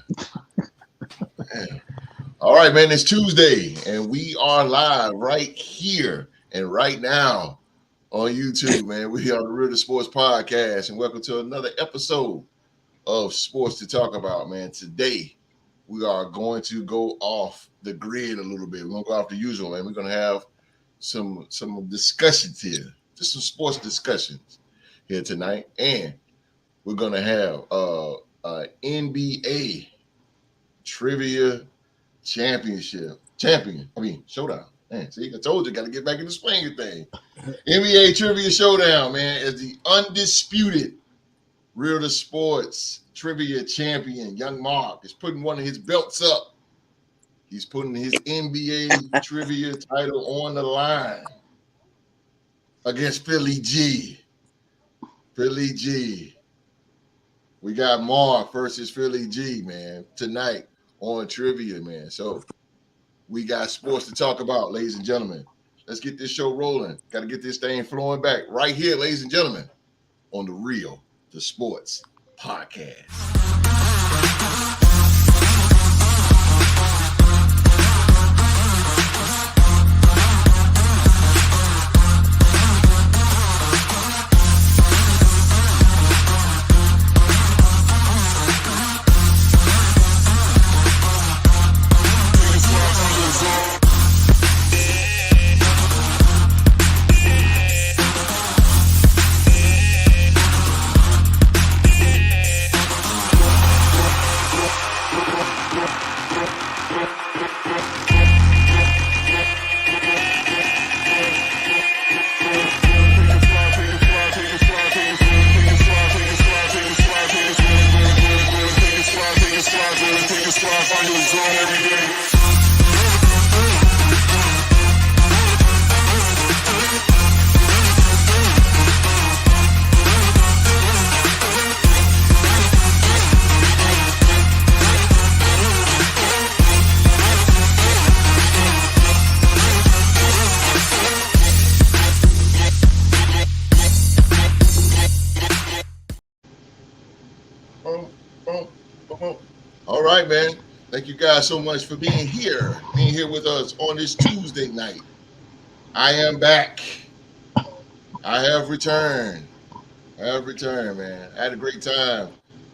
Man. All right, man. It's Tuesday, and we are live right here and right now on YouTube, man. We are the Real to Sports Podcast, and welcome to another episode of Sports to Talk About, man. Today, we are going to go off the grid a little bit. We're going to go off the usual, man. We're going to have some discussions here, just some sports discussions here tonight, and we're going to have NBA trivia showdown. Man, see, I told you, got to get back in the swing of thing. NBA trivia showdown, man, as the undisputed Real to Sports trivia champion, Young Mark, is putting one of his belts up. He's putting his NBA trivia title on the line against Philly G. Philly G. We got Mark versus Philly G, man, tonight on trivia, man. So we got sports to talk about, ladies and gentlemen. Let's get this show rolling. Got to get this thing flowing back right here, ladies and gentlemen, on the Real to Sports Podcast. All right, man. Thank you guys so much for being here with us on this Tuesday night. I am back. I have returned. Man. I had a great time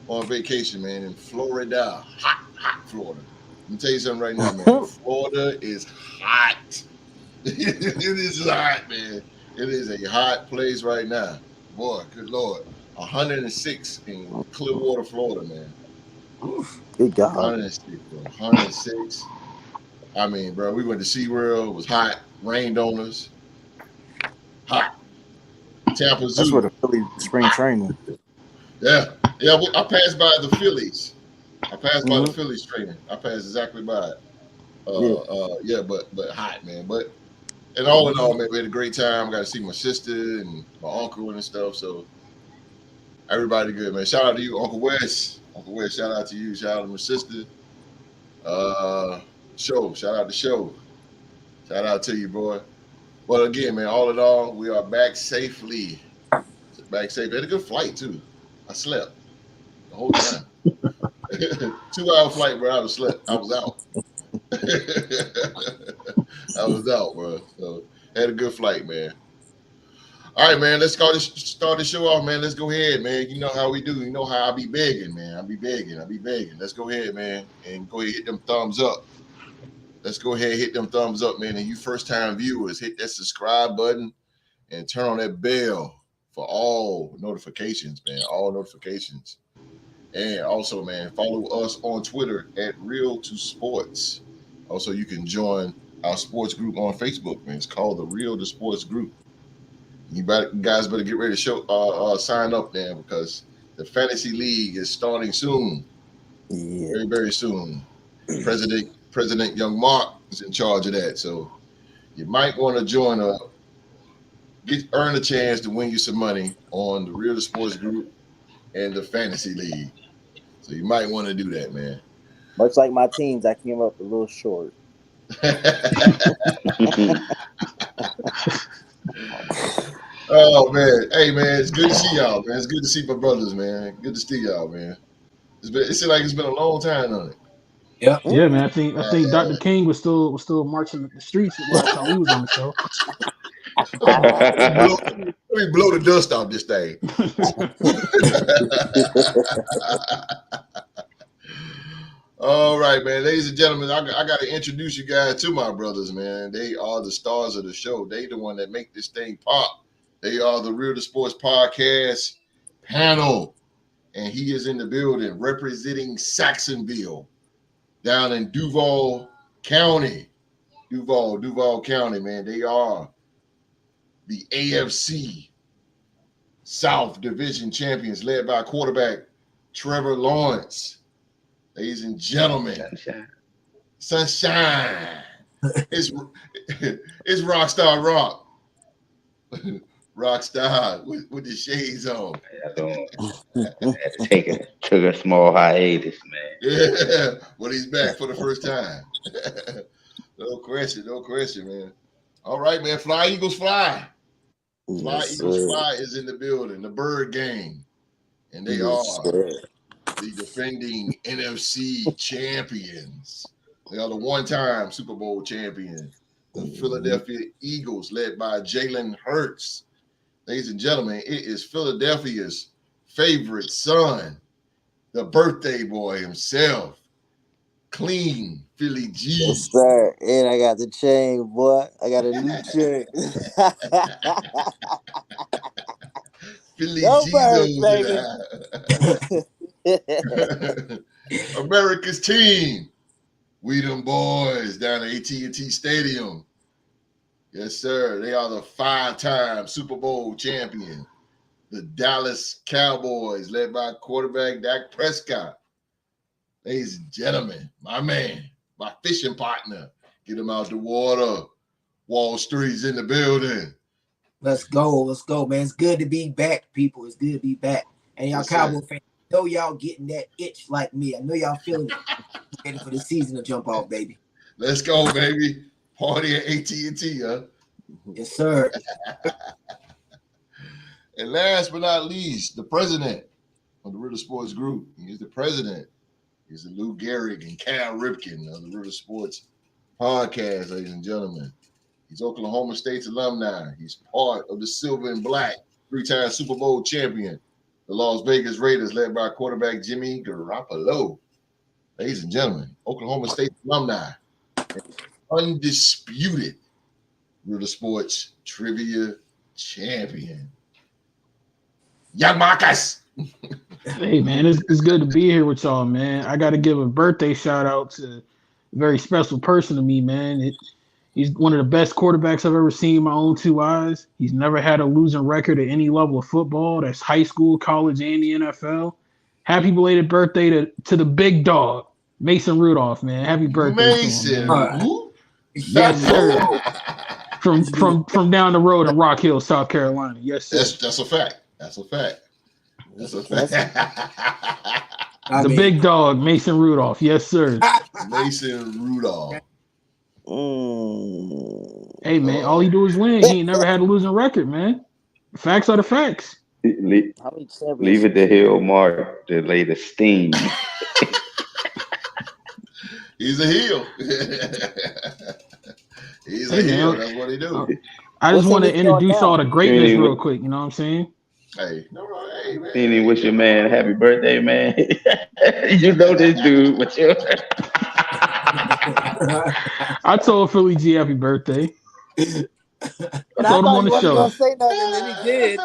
on vacation, man, in Florida. Hot Florida. Let me tell you something right now, man. Florida is hot. It is hot, man. It is a hot place right now. Boy, good Lord. 106 in Clearwater, Florida, man. Good God. 106, bro. 106. I mean, bro, we went to SeaWorld. It was hot. Rained on us. Hot. Tampa Zoo. That's where the Philly spring training. Yeah. I passed by the Phillies. By the Phillies training. I passed exactly by it. But hot, man. But and all in all, man, we had a great time. Got to see my sister and my uncle and stuff. So everybody good, man. Shout out to you, Uncle Wes. Uncle Wes, shout out to you. Shout out to my sister. Shout out to Show. Shout out to you, boy. But again, man, all in all, we are back safely. Back safe. Had a good flight, too. I slept the whole time. 2-hour flight, bro. I was out. I was out, bro. So had a good flight, man. All right, man, let's start the show off, man. Let's go ahead, man. You know how we do. You know how I be begging, man. I be begging. Let's go ahead, man, and go ahead and hit them thumbs up. Let's go ahead and hit them thumbs up, man. And you first-time viewers, hit that subscribe button and turn on that bell for all notifications, man. All notifications. And also, man, follow us on Twitter at Real to Sports. Also, you can join our sports group on Facebook, man. It's called the Real to Sports Group. You guys better get ready to sign up there because the fantasy league is starting soon. Yeah. Very, very soon. President Young Mark is in charge of that. So you might want to join up, earn a chance to win you some money on the Real Sports Group and the fantasy league. So you might want to do that, man. Much like my teams, I came up a little short. Oh man, hey man, it's good to see y'all, man. It's good to see my brothers, man. Good to see y'all, man. It seems like it's been a long time on it. Yep. Yeah, man. I think Uh, Dr. King was still marching the streets last time we was on the show. let me blow the dust off this thing. All right, man. Ladies and gentlemen, I got to introduce you guys to my brothers, man. They are the stars of the show. They the one that make this thing pop. They are the Real to Sports podcast panel. And he is in the building representing Saxonville down in Duval County. Duval County, man. They are the AFC South Division champions led by quarterback Trevor Lawrence. Ladies and gentlemen, Sunshine. It's Rockstar Rock. Rockstar with the shades on. Took a small hiatus, man. Yeah, but he's back for the first time. No question, man. All right, man. Fly Eagles fly. Fly Eagles fly is in the building. The Bird Gang, and they are the defending NFC champions. They are the one-time Super Bowl champion, the Philadelphia Eagles, led by Jalen Hurts. Ladies and gentlemen, it is Philadelphia's favorite son, the birthday boy himself, Clean Philly G. Yes, sir. And I got the chain, boy. I got a new chain. Philly Go G. America's team. We them boys down at AT&T Stadium. Yes, sir. They are the 5-time Super Bowl champion. The Dallas Cowboys, led by quarterback Dak Prescott. Ladies and gentlemen, my man, my fishing partner. Get him out the water. Wall Street's in the building. Let's go, man. It's good to be back, people. It's good to be back. And y'all Cowboy fans, I know y'all getting that itch like me. I know y'all feeling it. Ready for the season to jump off, baby. Let's go, baby. Party at AT&T, huh? Yes, sir. And last but not least, the president of the Ritter Sports Group. He's the president. He's the Lou Gehrig and Cal Ripken of the Ritter Sports podcast, ladies and gentlemen. He's Oklahoma State's alumni. He's part of the Silver and Black, 3-time Super Bowl champion, the Las Vegas Raiders, led by quarterback Jimmy Garoppolo. Ladies and gentlemen, Oklahoma State alumni, undisputed Ritter Sports trivia champion, Young Marcus. Hey, man, it's good to be here with y'all, man. I got to give a birthday shout out to a very special person to me, man. He's one of the best quarterbacks I've ever seen in my own 2 eyes. He's never had a losing record at any level of football. That's high school, college, and the NFL. Happy belated birthday to the big dog, Mason Rudolph, man. Happy birthday, Mason. Yes, sir. From down the road in Rock Hill, South Carolina. Yes, sir. That's a fact. That's a fact. The big dog, Mason Rudolph. Yes, sir. Mason Rudolph. Hey, man, all he do is win. He ain't never had a losing record, man. Facts are the facts. Leave it to Hill Mark to lay the steam. He's a heel. He's a heel. That's what he do. I just want to introduce y'all to greatness real quick. You know what I'm saying? Hey, man. Any wish your man happy birthday, man. You know this dude, but you. I told Philly G happy birthday. I told him on the show. Gonna say nothing, and then he did.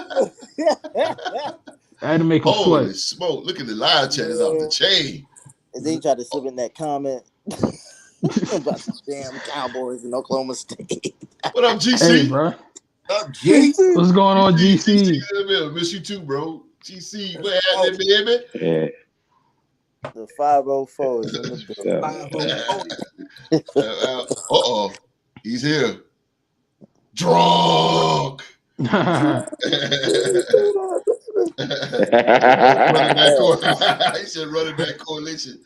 I had to make him Holy sweat. smoke! Look at the live chat is off the chain. And then he tried to slip in that comment about the damn Cowboys in Oklahoma State. What up, GC? Hey, bro. What up, GC? What's going on, GC? Miss you too, bro. GC, what happened, baby? Yeah. The 504 is in the building. He's here. Drunk. He said running back coalition.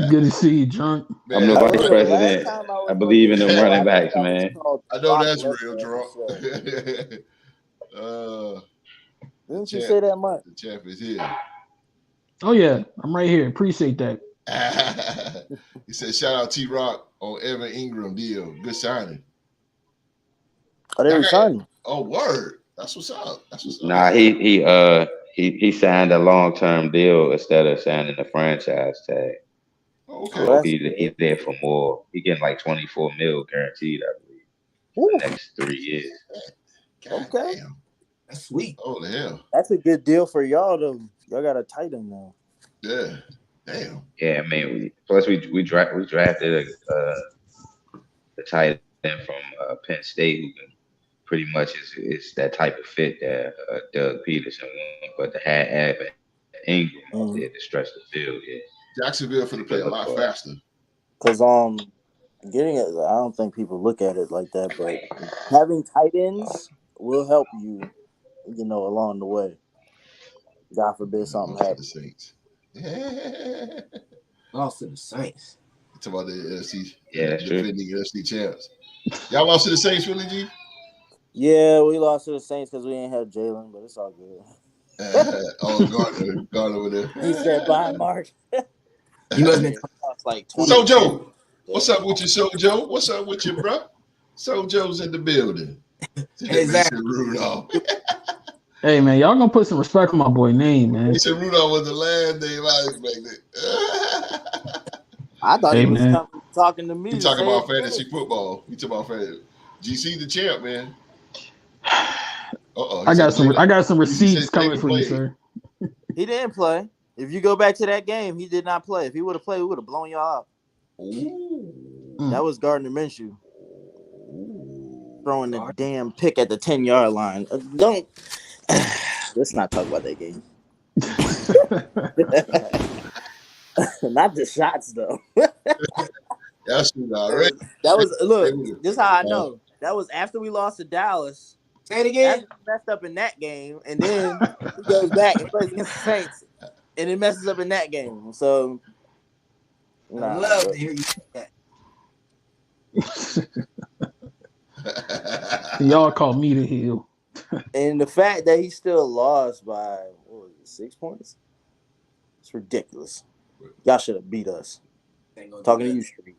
Good to see you, Drunk. I'm the vice president. I believe in them running backs, man. I know that's real, Drunk. Didn't you say that much? The champ is here. Oh yeah, I'm right here. Appreciate that. He said, "Shout out T Rock on Evan Ingram deal. Good signing." Oh, they Y'all got- resigning. Oh, word. That's what's up. That's what's up. Nah, he signed a long-term deal instead of signing a franchise tag. Oh, So okay. Well, that's he's there for more. He getting like 24 mil guaranteed, I believe, for Woo. the next 3 years. God Okay. damn. That's sweet. Oh the hell. That's a good deal for y'all, though. Y'all got a tight end now. Yeah. Damn. Yeah, I mean, we drafted the tight end from Penn State who can pretty much is that type of fit that Doug Peterson wants, but to have Evan Ingram out there to stretch the field, yeah. Jacksonville for to play a lot faster. Because getting it, I don't think people look at it like that, but having tight ends will help you, along the way. God forbid something Lost to the happens. Saints. Yeah. Lost to the Saints. Talk about the NFC, Yeah, that's true. defending NFC champs. Y'all lost to the Saints, Philly G? Yeah, we lost to the Saints because we ain't have Jalen, but it's all good. Gardner over there. He said, "Bye, Mark." He must have been like So Joe, what's up with you, So Joe? What's up with you, bro? So Joe's in the building. Exactly. Rudolph. Hey man, y'all gonna put some respect on my boy name, man. He said Rudolph was the last name I expected. I thought Hey, he was man. talking to me. He to talking say about it. fantasy football. He talking about fantasy. GC the champ, man. I got some receipts coming for you, sir. He didn't play. If you go back to that game, he did not play. If he would have played, we would have blown y'all out. That was Gardner Minshew throwing the damn pick at the 10-yard line. Don't. Let's not talk about that game. Not the shots though. That's already. That was look. This is how I know. That was after we lost to Dallas. Say it again. After we messed up in that game, and then he goes back and plays against the Saints, and it messes up in that game. So, I love to hear you say that. Y'all call me the heel. And the fact that he still lost by 6 points, it's ridiculous. Y'all should have beat us. Talking to you, Street.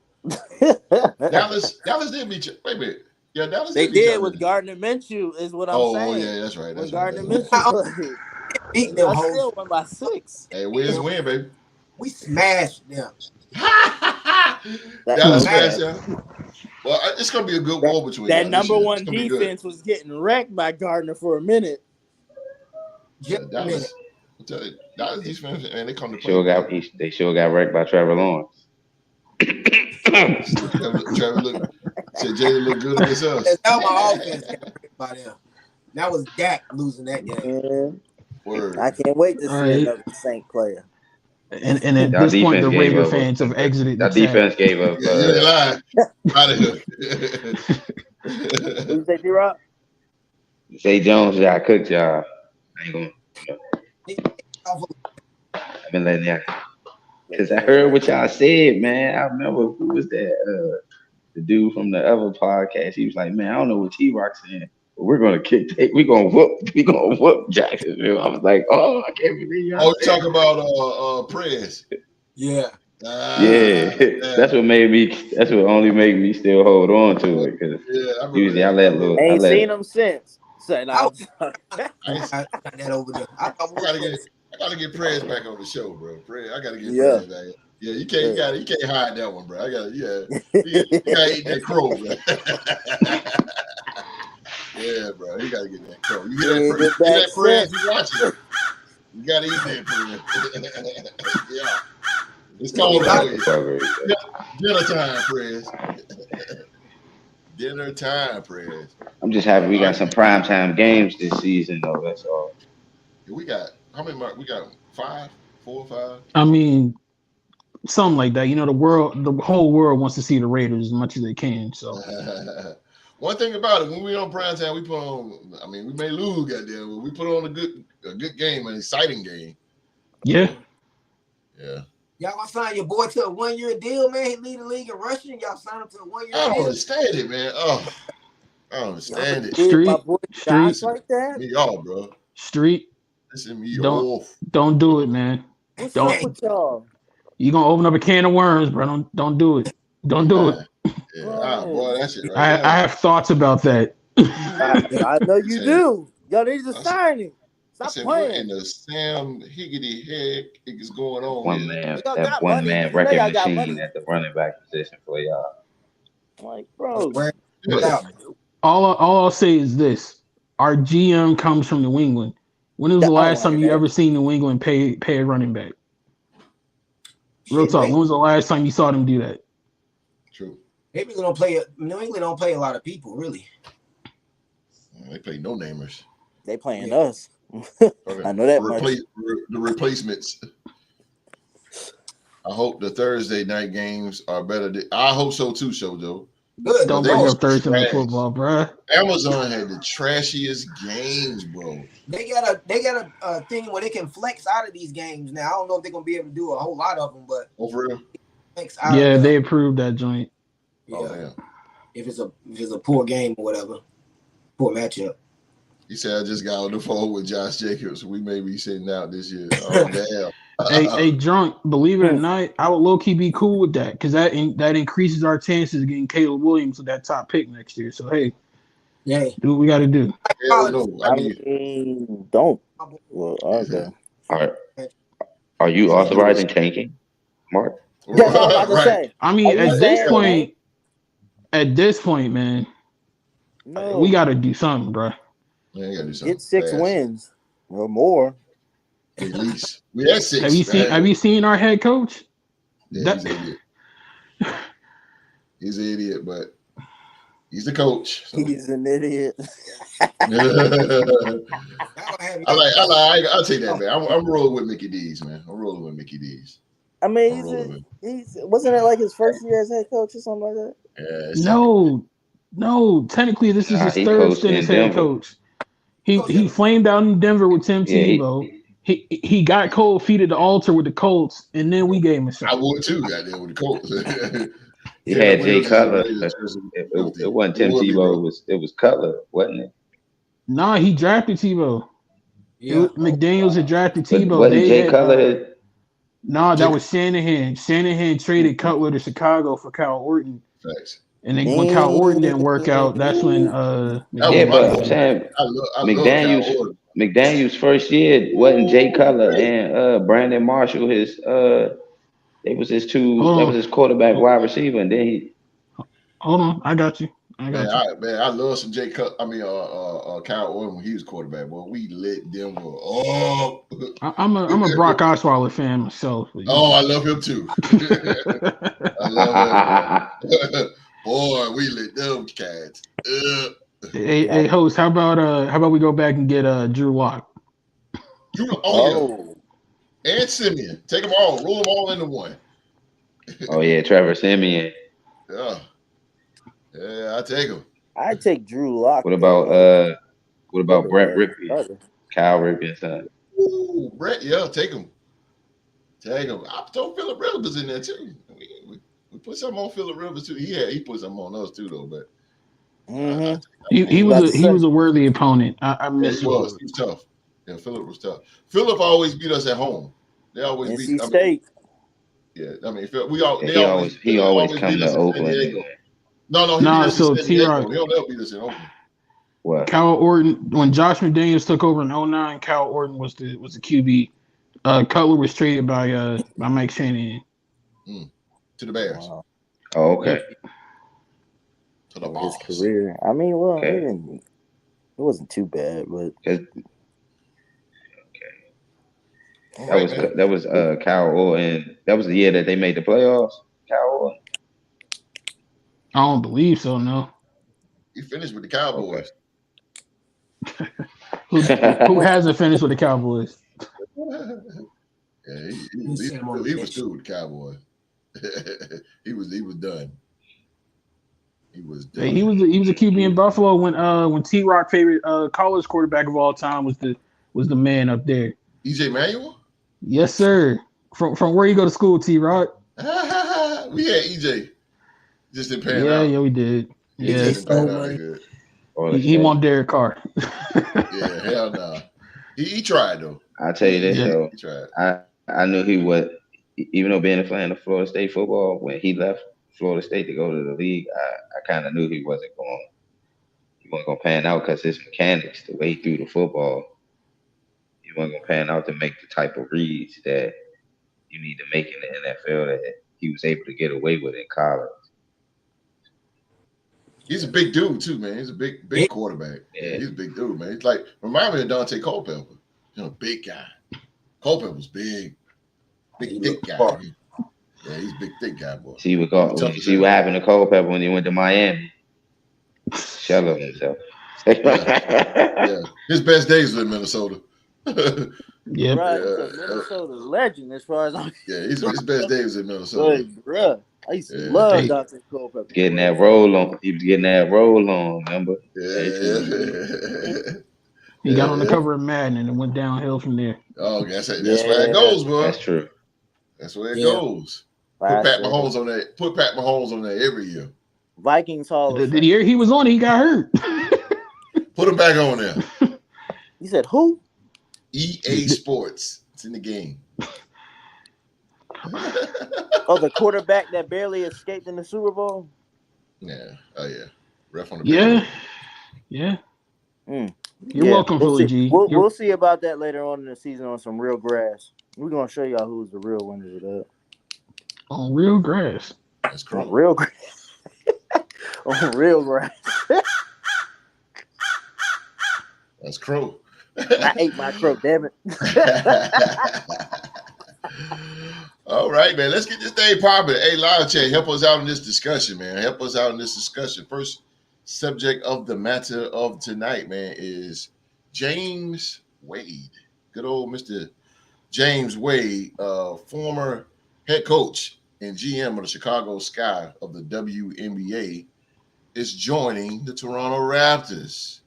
Dallas did beat you. Wait a minute. Yeah, Dallas They did beat did y'all, with didn't Gardner Minshew, is what I'm saying. Oh yeah, that's right. When That's right. Gardner Minshew played, Beat them I hoes. still won by 6. Hey, win, baby. We smashed them. Dallas smashed them. Well, it's gonna be a good war between that y'all number this year. one It's gonna be good. defense was getting wrecked by Gardner for a minute. Yeah, Just a minute. Dallas defense, and they come to play. They sure got wrecked by Trevor Lawrence. Trevor said Jalen looked good against us. That was my offense got wrecked by them. That was Dak losing that game. Word. I can't wait to see right. another Saint player. And at Y'all this point, the defense gave Raider up. fans have exited the That defense gave up. Yeah, you ain't lying. Out of What here. you say, D-Rock? Zay Jones got cooked, y'all. I ain't gonna. I've been letting y'all. Because I heard what y'all said, man. I remember who was that? The dude from the other podcast. He was like, "Man, I don't know what T-Rock saying, but we're gonna we're gonna whoop Jacksonville." I was like, "Oh, I can't believe y'all." Oh, you talking about Prez? Yeah. Yeah, that's what only made me still hold on to it because usually I let little. Ain't seen him since. So now I got that over there. I gotta get Prez back on the show, bro. I gotta get Prez back. Yeah, you can't hide that one, bro. You gotta eat that crow, bro. Yeah, bro. You gotta get that crow. You get that Prez, you watch it. You gotta eat that Prez. Yeah. It's cold for you. Dinner time, Prez. Dinner time, Prez. I'm just happy we got some primetime games this season, though. That's all. We got how many? We got 5, 4 or 5. I mean, something like that. You know, the whole world wants to see the Raiders as much as they can. So one thing about it, when we on primetime, we put on. I mean, we may lose, goddamn, but we put on a good game, an exciting game. Yeah. Y'all gonna sign your boy to a 1-year deal, man? He lead the league in rushing. Y'all sign him to a 1-year deal. I don't understand it, man. Oh, I don't understand it. Street, like that? Me off, bro. Street. Listen me don't off. Don't do it, man. What's Don't up with y'all? you gonna open up a can of worms, bro? Don't do it. Don't do it. Yeah, Bro, boy, that shit right I there. have thoughts about that. I know you Said- do. Y'all need to I said- sign him. I Stop said, what in playing. the Sam Higgity heck is going on One here? man, Y'all that got one money. man You know record y'all got machine money. at the running back position for y'all. Like, bro, Where Yeah. out. All I'll say is this: our GM comes from New England. When was the I don't last time like you that. ever seen New England pay a running back? Real Shit, talk. When was the last time you saw them do that? True. New England don't play a lot of people, really. They play no namers. They playing Yeah. us. Okay. I know that much. The replacements. I hope the Thursday night games are better. I hope so too, Shojo. Good. Don't they bring was up Thursday night trash. football, bruh. Amazon had the trashiest games, bro. They got a thing where they can flex out of these games now. I don't know if they're gonna be able to do a whole lot of them, but Oh, for real? flex out. Yeah, of they approved that joint. yeah. Oh, damn. If it's a poor game or whatever, poor matchup. He said, I just got on the phone with Josh Jacobs. We may be sitting out this year. Oh, damn. Hey, drunk. Believe it or not, I would low key be cool with that because that increases our chances of getting Caleb Williams with that top pick next year. So hey, Yeah. do what we got to do. Hell no. I mean, don't. Well, okay. Are you authorizing tanking, Mark? That's what I was about to say. I mean, Are you saying, at this point, man, No, we got to do something, bro. Yeah, you gotta do something get 6 fast. wins or more. At least. We had 6. Have you seen our head coach? Yeah, he's an idiot. He's an idiot, but he's the coach. So. He's an idiot. I'll take that, man. I'm rolling with Mickey D's, man. I'm rolling with Mickey D's. I mean, he's wasn't it like his first year as head coach or something like that? Yeah, no. Technically, this is his third stint as head coach. He flamed out in Denver with Tim Tebow. He got cold feet at the altar with the Colts, and then we gave him a shot. I would too, goddamn, with the Colts. He had Jay Cutler. It wasn't Tim Tebow. It was Cutler, wasn't it? Nah, he drafted Tebow. Yeah. McDaniels had drafted Tebow. Wasn't Jay Cutler? Nah, that was Shanahan. Shanahan traded Cutler to Chicago for Kyle Orton. Facts. And then when Kyle Orton didn't work out, that's when but I'm saying McDaniels' first year wasn't Jay Cutler and Brandon Marshall his they was his two that was his quarterback wide receiver, and then he hold on, I got you. I love some Jay Cutler. I mean Kyle Orton when he was quarterback, boy. We lit them up. I'm a Brock Osweiler fan myself. I love him too. I love him. Boy, we lit them cats. Hey, host, how about we go back and get Drew Lock? Yeah. And Simeon. Take them all, roll them all into one. Oh yeah, Trevor Simeon. Yeah, I take him. I take Drew Lock. What about Brett Rippey? Kyle Rippey, son. Ooh, Brett, yeah, take him. Take him. I throw Phillip Rivers in there too. We put something on Phillip Rivers too. He put something on us too, though. But he was a worthy opponent. I miss him. He was tough. Yeah, Phillip was tough. Phillip always beat us at home. They always beat State. Yeah, I mean, he always come to Oakland. No. So T-Rock, he'll never beat us in Oakland. What? Kyle Orton, when Josh McDaniels took over in 2009, Kyle Orton was the QB. Cutler was traded by Mike Shanahan. To the Bears. Wow. Oh, okay. To the His career. I mean, well, it wasn't too bad, but that was Kyle Orton. That was the year that they made the playoffs. Kyle Orton. I don't believe so. No. He finished with the Cowboys. Okay. Who hasn't finished with the Cowboys? Yeah, he was through with the Cowboys. he was done. He was done. Hey, he was a QB in Buffalo when T-Rock favorite college quarterback of all time was the man up there. EJ Manuel? Yes, sir. From where you go to school, T-Rock? We had EJ. Just didn't pan out. Yeah, we did. Yeah. He won Derek Carr. Yeah, hell no. He tried though. I'll tell you this though. He tried. I knew he was, even though being a fan of Florida State football, when he left Florida State to go to the league, I kind of knew he wasn't gonna pan out because his mechanics, the way he threw the football, he wasn't gonna pan out to make the type of reads that you need to make in the NFL that he was able to get away with in college. He's a big dude too, man. He's a big quarterback. Yeah, he's a big dude, man. He's like remind me of Dante Culpepper. Big guy. Culpepper's big thick guy. Yeah, he's a big thick guy, boy. See what happened to Culpepper when he went to Miami. Shell of himself. Yeah, his best days were in Minnesota. Yeah, right. Minnesota legend as far as I'm. Yeah, his best days in Minnesota. Bruh. I used to love Dante Culpepper. Getting that roll on. He was getting that roll on, remember? Yeah. He got on the cover of Madden and it went downhill from there. Oh, that's where it goes, bro. That's true. That's where it goes. Put Pat Mahomes on there every year. Vikings Hall. The year he was on it, he got hurt. Put him back on there. You said who? EA Sports. It's in the game. Oh, the quarterback that barely escaped in the Super Bowl? Yeah. Oh, yeah. Ref on the Yeah. You're welcome, Philly G. We'll see about that later on in the season on some real grass. We're going to show y'all who's the real winners of that. On real grass. That's correct. On real grass. On real grass. That's crow. I ate my crow, damn it. All right, man. Let's get this thing popping. Hey, Live Chat, help us out in this discussion, man. Help us out in this discussion. First subject of the matter of tonight, man, is James Wade. Good old Mr. James Wade, former head coach and GM of the Chicago Sky of the WNBA, is joining the Toronto Raptors.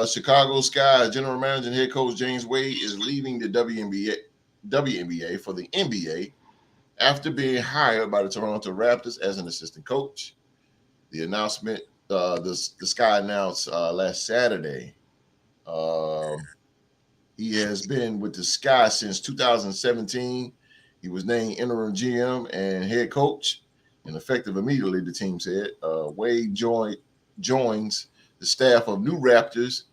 Chicago Sky general manager and head coach James Wade is leaving the WNBA for the NBA after being hired by the Toronto Raptors as an assistant coach. The announcement, the Sky announced last Saturday. He has been with the Sky since 2017. He was named interim GM and head coach, and effective immediately, the team said. Wade joins the staff of new Raptors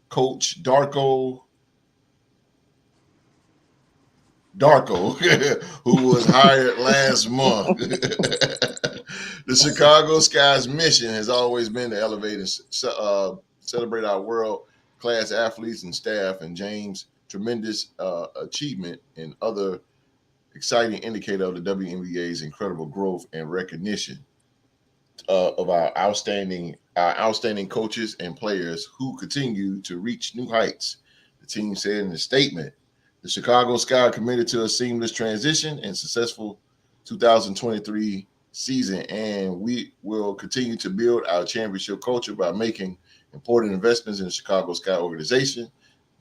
coach Darko, who was hired last month. The Chicago Sky's mission has always been to elevate and celebrate our world-class athletes and staff, and James' tremendous achievement and other exciting indicator of the WNBA's incredible growth and recognition of our outstanding coaches and players who continue to reach new heights. The team said in a statement, the Chicago Sky committed to a seamless transition and successful 2023 season, and we will continue to build our championship culture by making important investments in the Chicago Sky organization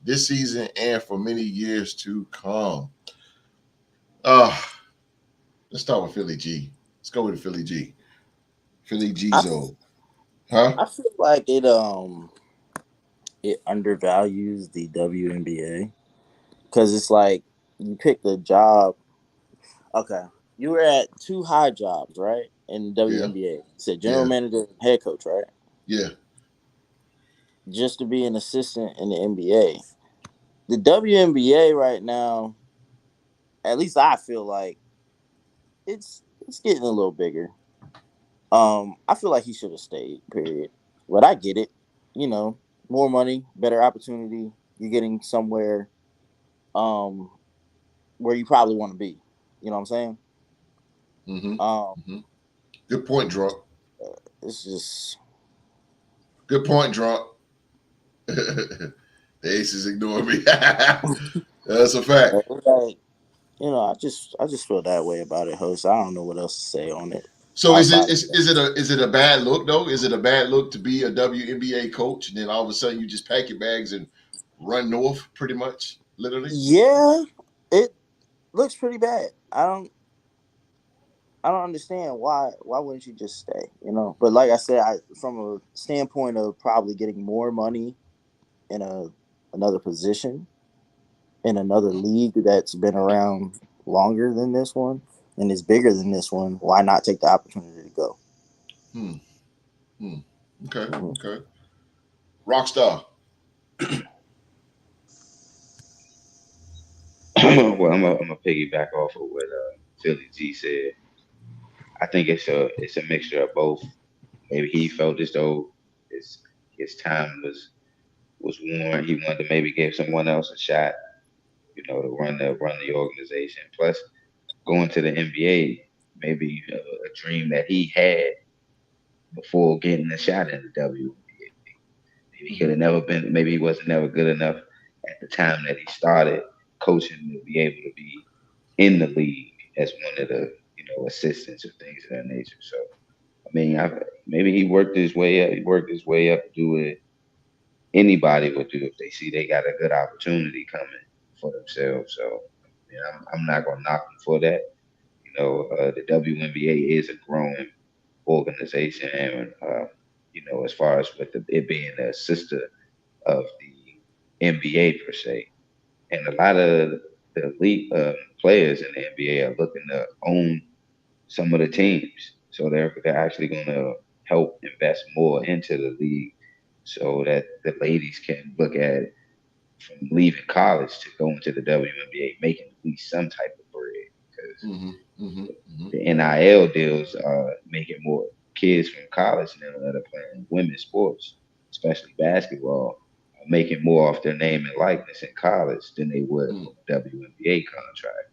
this season and for many years to come. Let's start with Philly G. Let's go with Philly G. Philly G-Zo. I feel like it undervalues the WNBA because it's like you picked a job. Okay, you were at two high jobs, right? In the WNBA, you said general manager, and head coach, right? Yeah. Just to be an assistant in the NBA, the WNBA right now, at least I feel like it's getting a little bigger. I feel like he should have stayed, period. But I get it. More money, better opportunity. You're getting somewhere where you probably want to be. You know what I'm saying? Mm-hmm. Good point, Drunk. It's just... Good point, Drunk. The Aces ignore me. That's a fact. Like, I just feel that way about it, host. I don't know what else to say on it. So is it a bad look though? Is it a bad look to be a WNBA coach and then all of a sudden you just pack your bags and run north, pretty much, literally? Yeah, it looks pretty bad. I don't understand why wouldn't you just stay? But like I said, from a standpoint of probably getting more money in another position, in another league that's been around longer than this one and is bigger than this one, why not take the opportunity to go? Okay. Okay. Rockstar. Well, I'm a piggyback off of what Philly G said. I think it's a mixture of both. Maybe he felt as though his time was worn. He wanted to maybe give someone else a shot, to run the organization. Plus, going to the NBA, maybe a dream that he had before getting a shot in the WNBA. Maybe he could have never been. Maybe he wasn't never good enough at the time that he started coaching to be able to be in the league as one of the assistants or things of that nature. So I mean, maybe he worked his way up. He worked his way up to do what anybody would do if they see they got a good opportunity coming for themselves. So I'm not gonna knock him for that. The WNBA is a growing organization, and as far as with it being a sister of the NBA per se, and a lot of the elite players in the NBA are looking to own some of the teams, so they're actually going to help invest more into the league, so that the ladies can look at it from leaving college to going to the WNBA, making at least some type of bread, because the NIL deals are making more kids from college now that are playing women's sports, especially basketball, are making more off their name and likeness in college than they would from a WNBA contract.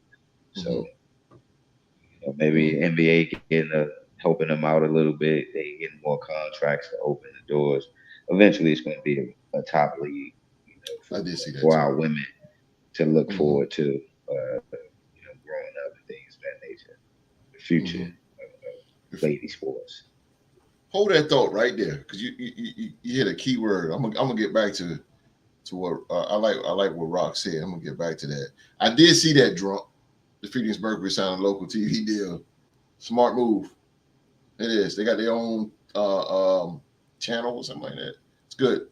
So maybe NBA helping them out a little bit. They getting more contracts to open the doors. Eventually, it's going to be a top league. I did see that for too. our women to look forward to, growing up and things of that nature. The future of lady sports. Hold that thought right there, because you hit a key word. I'm gonna get back to what I like what Rock said. I'm gonna get back to that. I did see that drunk. The Phoenix Mercury signed a local TV deal. Smart move. It is. They got their own channel or something like that. It's good.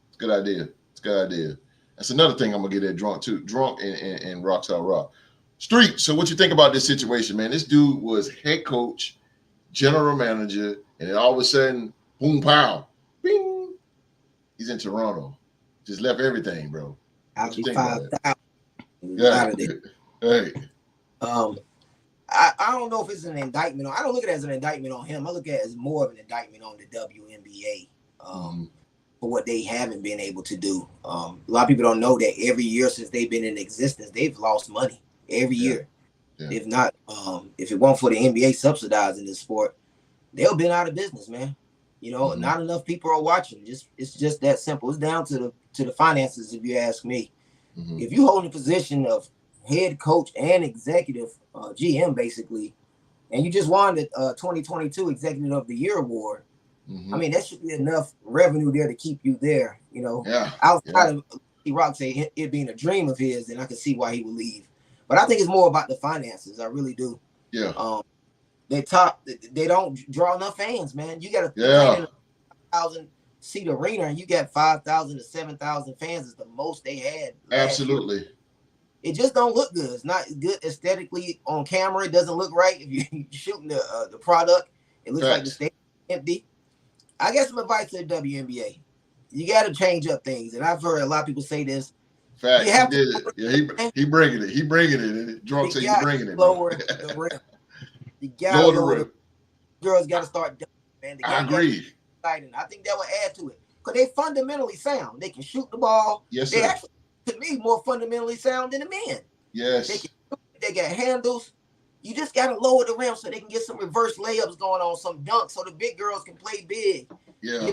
It's a good idea. It's a good idea. That's another thing I'm gonna get at drunk too. Drunk and Rockstar Rock. Street. So what you think about this situation, man? This dude was head coach, general manager, and then all of a sudden, boom, pow, bing, he's in Toronto. Just left everything, bro. I'll be 5,000. Yeah. Hey. I don't know if it's an indictment. I don't look at it as an indictment on him. I look at it as more of an indictment on the WNBA for what they haven't been able to do. A lot of people don't know that every year since they've been in existence, they've lost money every year. Yeah. If not, if it weren't for the NBA subsidizing this sport, they'll been out of business, man. Not enough people are watching. It's just that simple. It's down to the finances, if you ask me. If you hold a position of head coach and executive GM basically, and you just won the 2022 Executive of the Year award, I mean, that should be enough revenue there to keep you there. Outside of Rock say it being a dream of his, then I can see why he would leave. But I think it's more about the finances. I really do. Yeah. They don't draw enough fans, man. You got a 1,000 seat arena, and you got 5,000 to 7,000 fans is the most they had. Absolutely. Year. It just don't look good. It's not good aesthetically on camera. It doesn't look right. If you're shooting the product, it looks like the stadium empty. I got some advice to the WNBA. You got to change up things, and I've heard a lot of people say this. Fact, he did it. Yeah, he bringing it. He bringing it. Drunk say he bringing it. Lower the rim. You got to lower the rim. Girls got to start dunking, man. I agree. I think that will add to it because they fundamentally sound. They can shoot the ball. Yes, they sir. Actually, to me, more fundamentally sound than the men. Yes. They got handles. You just got to lower the rim so they can get some reverse layups going on, some dunks, so the big girls can play big. Yeah.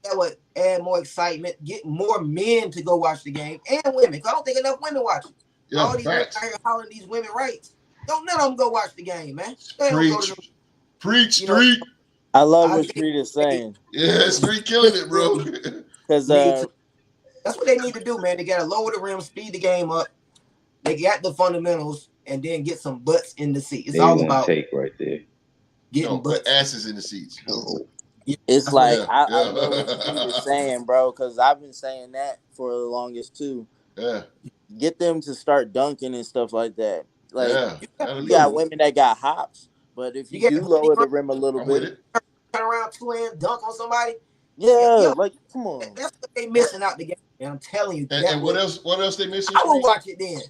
That would add more excitement, get more men to go watch the game, and women. Cause I don't think enough women watch it. Yeah, all these men out here hollering these women rights. Don't none of them go watch the game, man. Preach, Street. I love what Street is saying. Yeah, Street killing it, bro. Because that's what they need to do, man. They got to lower the rim, speed the game up. They got the fundamentals, and then get some butts in the seat. It's all about take right there. Getting butts. Asses in the seats. It's like I love what Street is saying, bro. Because I've been saying that for the longest too. Yeah. get them to start dunking and stuff like that. Like Yeah, that'll you do got it. women that got hops, but if You you get do lower the rim a little I'm with bit, it. turn around 2 hand dunk on somebody. yeah, Yo, like come on. that's what they missing out the game. And I'm telling you, And what else? What else they missing? I will Street? watch it then.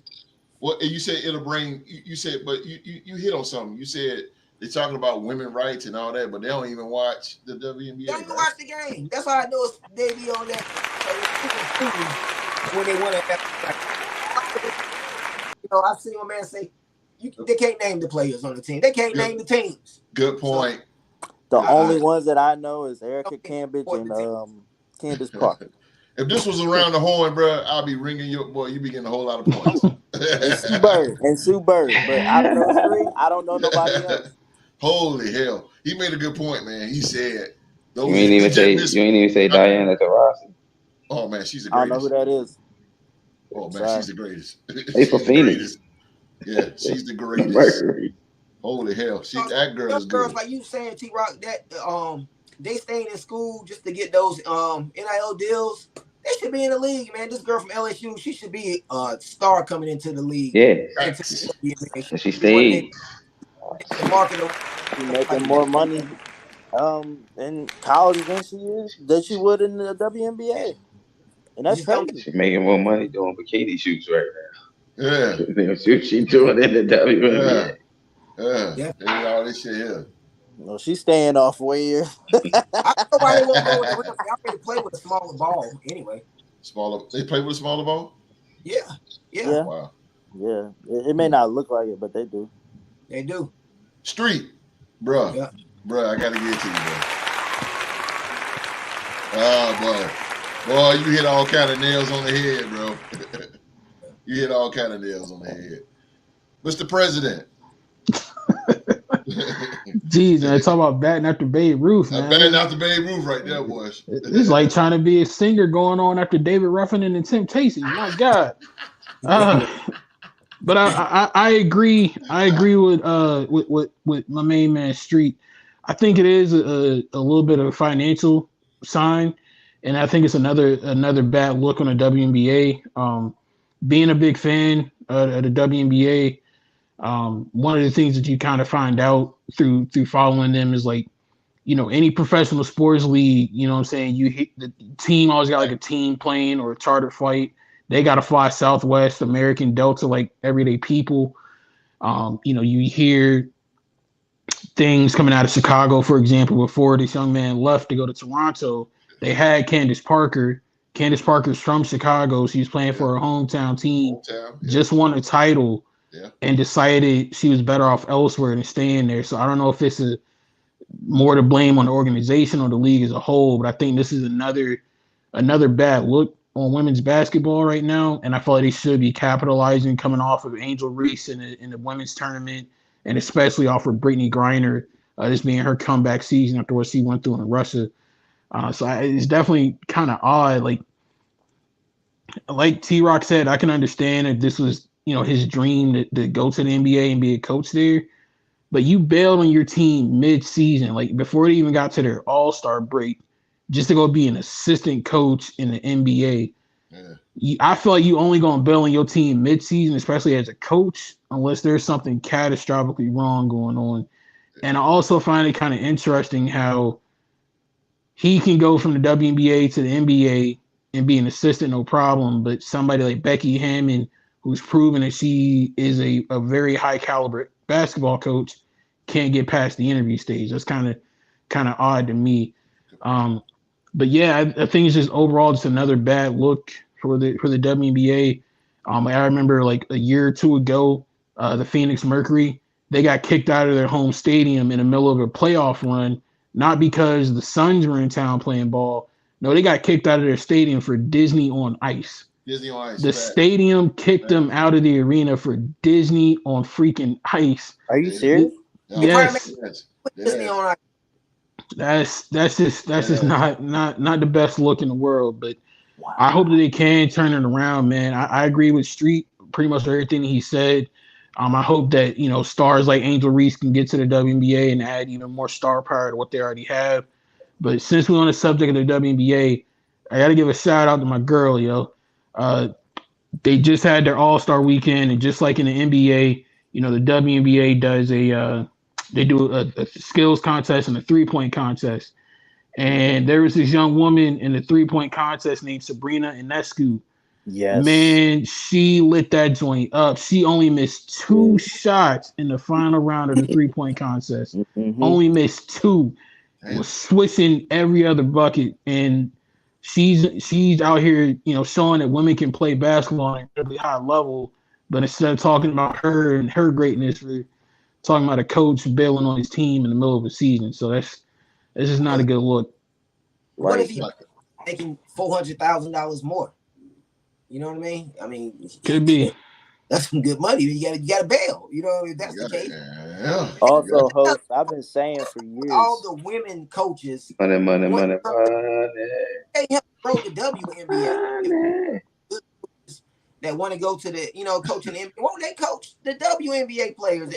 What you said it'll bring? You said, but you hit on something. You said they're talking about women rights and all that, but they don't even watch the WNBA. They don't even right? watch the game. That's how I know they be on that when they want to. I've seen a man say, they can't name the players on the team. They can't name the teams. Good point. The only ones that I know is Erica Cambridge and Candace Parker. If this was around the horn, bro, I'll be ringing your boy. You be getting a whole lot of points. and Sue Bird. But out of those three, I don't know nobody else. Holy hell. He made a good point, man. He said You ain't even say Diana Taurasi. Oh man, she's the I greatest. don't know who that is. Oh man, she's the greatest. They for Phoenix. Yeah, she's the greatest. Holy hell. That girl is good. Girls like you saying, T-Rock, that they staying in school just to get those NIL deals. They should be in the league, man. This girl from LSU, she should be a star coming into the league. Yeah. And she stayed. She's making more money in college than she would in the WNBA. And that's crazy. She's making more money doing bikini shoots right now. Yeah. She's doing in the WNBA. Yeah. All this shit here. No, she's staying off way. I don't know why they won't go with the rim. I already play with a smaller ball anyway. They play with a smaller ball? Yeah. Wow. Yeah. It may not look like it, but they do. They do. Street, bro. Yeah. Bro, I gotta get to you, bro. Oh boy, you hit all kind of nails on the head, bro. You hit all kind of nails on the head, Mr. President. Jeez, man, talk about batting after Babe Ruth, man. Batting after Babe Ruth right there, boys. It's like trying to be a singer going on after David Ruffin and the Temptations. My God. But I agree. I agree with my main man Street. I think it is a little bit of a financial sign, and I think it's another bad look on the WNBA. Being a big fan of the WNBA, one of the things that you kind of find out through following them is like, any professional sports league, you know what I'm saying? You hit the team always got like a team plane or a charter flight. They got to fly Southwest, American, Delta, like everyday people. You hear things coming out of Chicago, for example, before this young man left to go to Toronto. They had Candace Parker. Candace Parker's from Chicago. She was playing for her hometown team, just won a title, and decided she was better off elsewhere than staying there. So I don't know if it's more to blame on the organization or the league as a whole, but I think this is another bad look on women's basketball right now, and I feel like they should be capitalizing coming off of Angel Reese in the women's tournament, and especially off of Brittany Griner, this being her comeback season after what she went through in Russia. It's definitely kind of odd. Like T-Rock said, I can understand if this was his dream to go to the NBA and be a coach there, but you bailed on your team mid-season, like before they even got to their All-Star break, just to go be an assistant coach in the NBA. Yeah. I feel like you only going to bail on your team mid-season, especially as a coach, unless there's something catastrophically wrong going on. And I also find it kind of interesting how he can go from the WNBA to the NBA and be an assistant, no problem, but somebody like Becky Hammon, who's proven that she is a very high caliber basketball coach, can't get past the interview stage. That's kind of odd to me. But yeah, I think it's just overall just another bad look for the WNBA. I remember like a year or two ago, the Phoenix Mercury, they got kicked out of their home stadium in the middle of a playoff run, not because the Suns were in town playing ball. No, they got kicked out of their stadium for Disney on Ice. Disney on Ice. The stadium kicked them out of the arena for Disney on freaking ice. Are you serious? Yes. Disney on Ice. That's just not the best look in the world, but wow. I hope that they can turn it around, man. I agree with Street pretty much everything he said. I hope that stars like Angel Reese can get to the WNBA and add even more star power to what they already have. But since we're on the subject of the WNBA, I got to give a shout out to my girl, they just had their All-Star weekend, and just like in the NBA, you know, the WNBA does they do a skills contest and a 3-point contest. And there was this young woman in the 3-point contest named Sabrina Ionescu. Yes. Man, she lit that joint up. She only missed 2 shots in the final round of the 3-point contest. Mm-hmm. Only missed 2. Was switching every other bucket, and she's out here, you know, showing that women can play basketball at a really high level. But instead of talking about her and her greatness, we're talking about a coach bailing on his team in the middle of a season. So that's just not a good look. What if he's making $400,000 more? You know what I mean? I mean, could be. That's some good money. You got to bail. You know, if that's the case. Yeah. Also, host, I've been saying for years. All the women coaches. Money. They help grow the WNBA. That want to go to the, you know, coaching the NBA. Won't they coach the WNBA players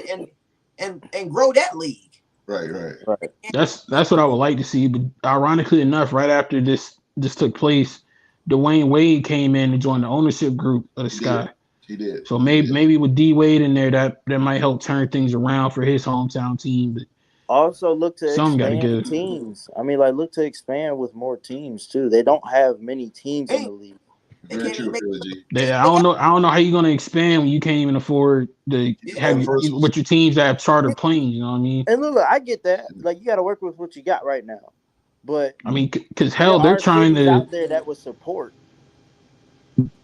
and grow that league? Right. That's what I would like to see. But ironically enough, right after this took place, Dwayne Wade came in and joined the ownership group of the Sky. He did. So maybe with D Wade in there, that might help turn things around for his hometown team. But also look to expand teams. I mean, like look to expand with more teams too. They don't have many teams in the league. Very true, I don't know how you're gonna expand when you can't even afford to have with your teams that have charter planes. You know what I mean? And look, I get that. Like you got to work with what you got right now. But I mean, because hell, they're trying to out there that would support.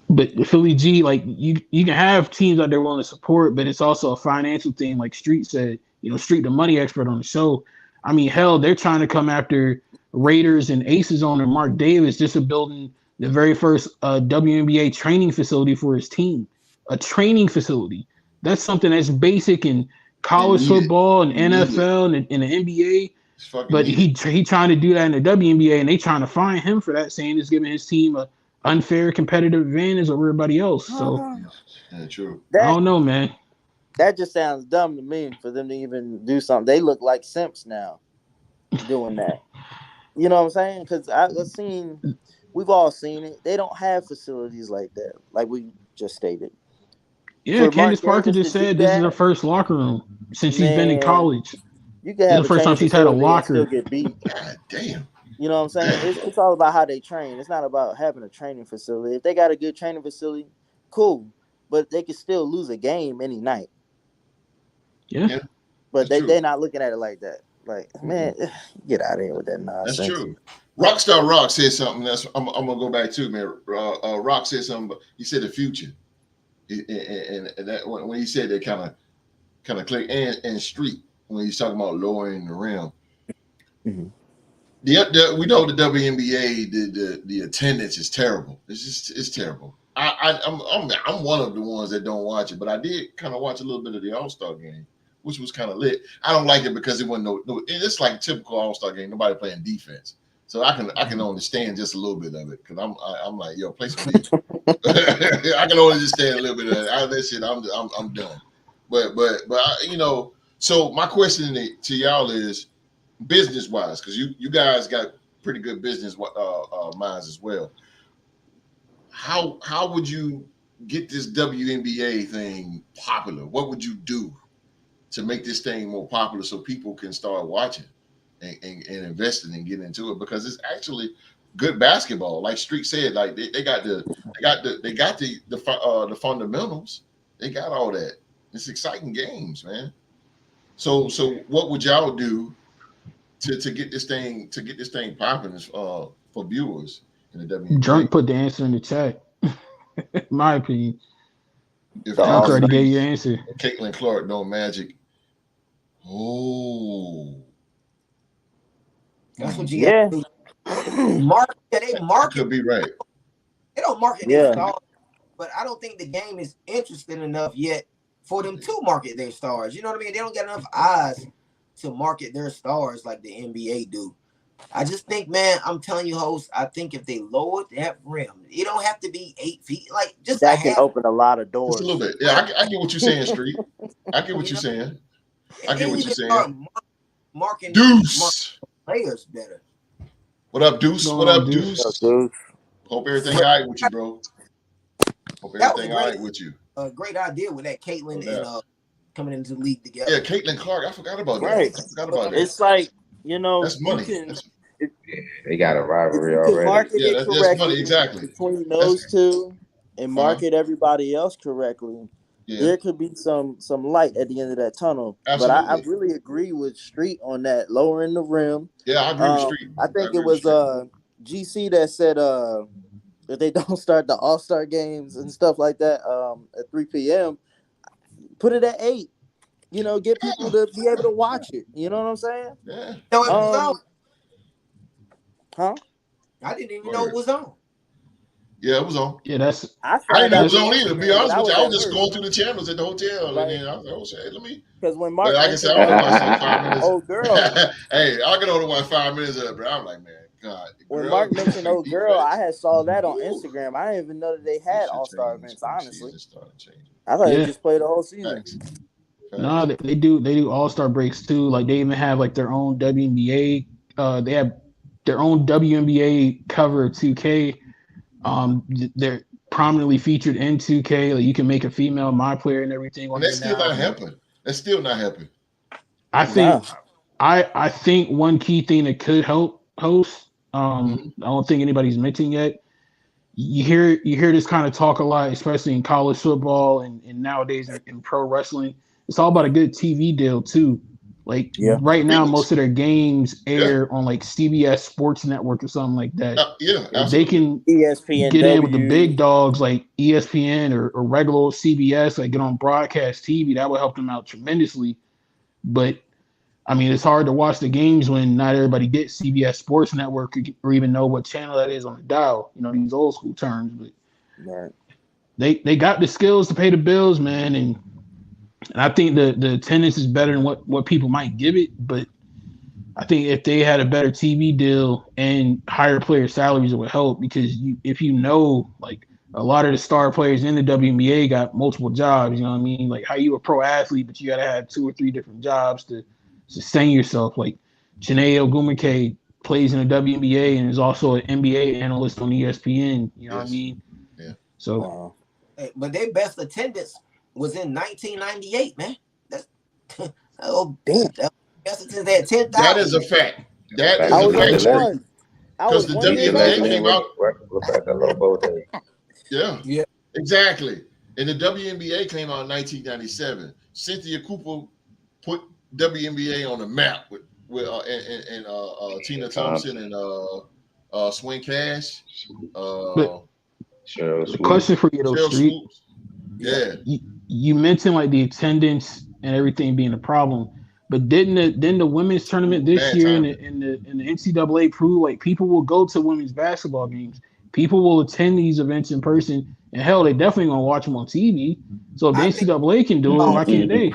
But Philly G, like you can have teams out there willing to support, but it's also a financial thing. Like Street said, you know, Street, the money expert on the show. I mean, hell, they're trying to come after Raiders and Aces owner Mark Davis just for building the very first WNBA training facility for his team. A training facility. That's something that's basic in college football and NFL and in the NBA. But he trying to do that in the WNBA, and they trying to fine him for that, saying it's giving his team a unfair competitive advantage over everybody else. So true. I don't know, man. That just sounds dumb to me for them to even do something. They look like simps now doing that. You know what I'm saying? Because we've all seen it. They don't have facilities like that, like we just stated. Yeah, Candace Parker just said this is her first locker room since she's been in college. You can have the first time she's had a locker. Still get beat. God damn. You know what I'm saying? It's all about how they train. It's not about having a training facility. If they got a good training facility, cool. But they can still lose a game any night. Yeah. But they're not looking at it like that. Like, man, get out of here with that nonsense. That's true. Rockstar Rock said something. I'm gonna go back to, man. Rock said something. He said the future, and that when he said that kind of click and Street when he's talking about lowering the rim. Mm-hmm. We know the WNBA, the attendance is terrible. It's terrible. I'm one of the ones that don't watch it, but I did kind of watch a little bit of the All-Star game, which was kind of lit. I don't like it because it wasn't no. It's like a typical All-Star game. Nobody playing defense, so I can understand just a little bit of it because I'm like, yo, play some defense. I can only understand a little bit of that. Out of that shit, I'm done. But you know, so my question to y'all is, business wise, because you guys got pretty good business minds as well. How would you get this WNBA thing popular? What would you do to make this thing more popular so people can start watching and investing and getting into it? Because it's actually good basketball. Like Street said, like they got the fundamentals. They got all that. It's exciting games, man. So what would y'all do to get this thing popular for viewers in the WNBA? Drunk put the answer in the chat. In my opinion, if I already gave you an answer. Caitlin Clark, no Magic. Oh, that's what you got to do. Market. They market. Could be right. They don't market their stars, but I don't think the game is interesting enough yet for them to market their stars. You know what I mean? They don't get enough eyes to market their stars like the NBA do. I just think, man, I'm telling you, host, I think if they lower that rim, it don't have to be 8 feet. Like just that can open a lot of doors. Just a little bit. Yeah, I get what you're saying, Street. I get what you're saying. I get what you're saying. Marking Deuce players better. What up, Deuce? What up, Deuce? What's up, Deuce? Hope everything all right with you, bro. Hope That was everything a all great, right with you. great idea with that Caitlyn No and doubt. coming into the league together. Yeah, Caitlin Clark. I forgot about that. Right. I forgot about that. It's like, you know, That's you money. can That's, They got a if rivalry you can already. market yeah, it that's money. correctly Exactly. between That's those two and uh-huh. market everybody else correctly, Yeah, there could be some light at the end of that tunnel. But I absolutely. really agree with Street on that lowering the rim. Yeah, I agree with Street. I I think agree it with was Street. GC that said if they don't start the All-Star games and stuff like that at 3 p.m., put it at 8. You know, get people to be able to watch it. You know what I'm saying? Yeah. No, it was on. Huh? I didn't even know it was on. Yeah, it was on. Yeah, that's I didn't found know it out was on either. To be honest with you, I was just at going work. through the channels at the hotel, Like, and then I was like, "Oh shit, let me." Because when Mark But like I said, mentioned I was about 5 minutes. old girl, Hey, I can only watch 5 minutes of it, but I'm like, man, God. when girl, Mark mentioned old girl, defense. I had saw that on Ooh. Instagram. I didn't even know that they This had shit All-Star changed. events. This Honestly, season started changing. I thought Yeah. they just played the whole season. Facts. no, they do All-Star breaks too. Like they even have like their own WNBA. They have their own WNBA cover of 2K. They're prominently featured in 2K. Like you can make a female my player and everything on And there that's still now. not helping. That's still not helping. I think Wow. I think one key thing that could help host. Mhm. I don't think anybody's mentioned yet. You hear this kind of talk a lot, especially in college football and nowadays in pro wrestling. It's all about a good TV deal too. Like Yeah. right now, Agreements. most of their games air on like CBS Sports Network or something like that. Yeah, If they absolutely. can ESPN, get in with the big dogs like ESPN or regular old CBS, like get on broadcast TV, that would help them out tremendously. But I mean, it's hard to watch the games when not everybody gets CBS Sports Network or even know what channel that is on the dial. You know, these old school terms, but Right. they got the skills to pay the bills, man, and I think the attendance is better than what people might give it. But I think if they had a better TV deal and higher player salaries, it would help because if you know, like a lot of the star players in the WNBA got multiple jobs. You know what I mean? Like how you a pro athlete, but you got to have 2 or 3 different jobs to sustain yourself. Like Janae Ogumake plays in the WNBA and is also an NBA analyst on ESPN. You know what I mean? Yeah. So, but their best attendance was in 1998, man. That's damn. Best attendance at 10,000. That is a fact. That is I a was fact. only Street. one. I was Because the 1 year WNBA old. came out. Look at that little bow day. Yeah, exactly. And the WNBA came out in 1997. Cynthia Cooper put WNBA on the map with Tina Thompson and Swing Cash. the question for you though, Cheryl Street. Swoops. Yeah. You mentioned like the attendance and everything being a problem, but didn't the women's tournament this Bad year in timing. the NCAA prove like people will go to women's basketball games, people will attend these events in person, and hell, they definitely gonna watch them on TV. So if the NCAA can do it, why can't they?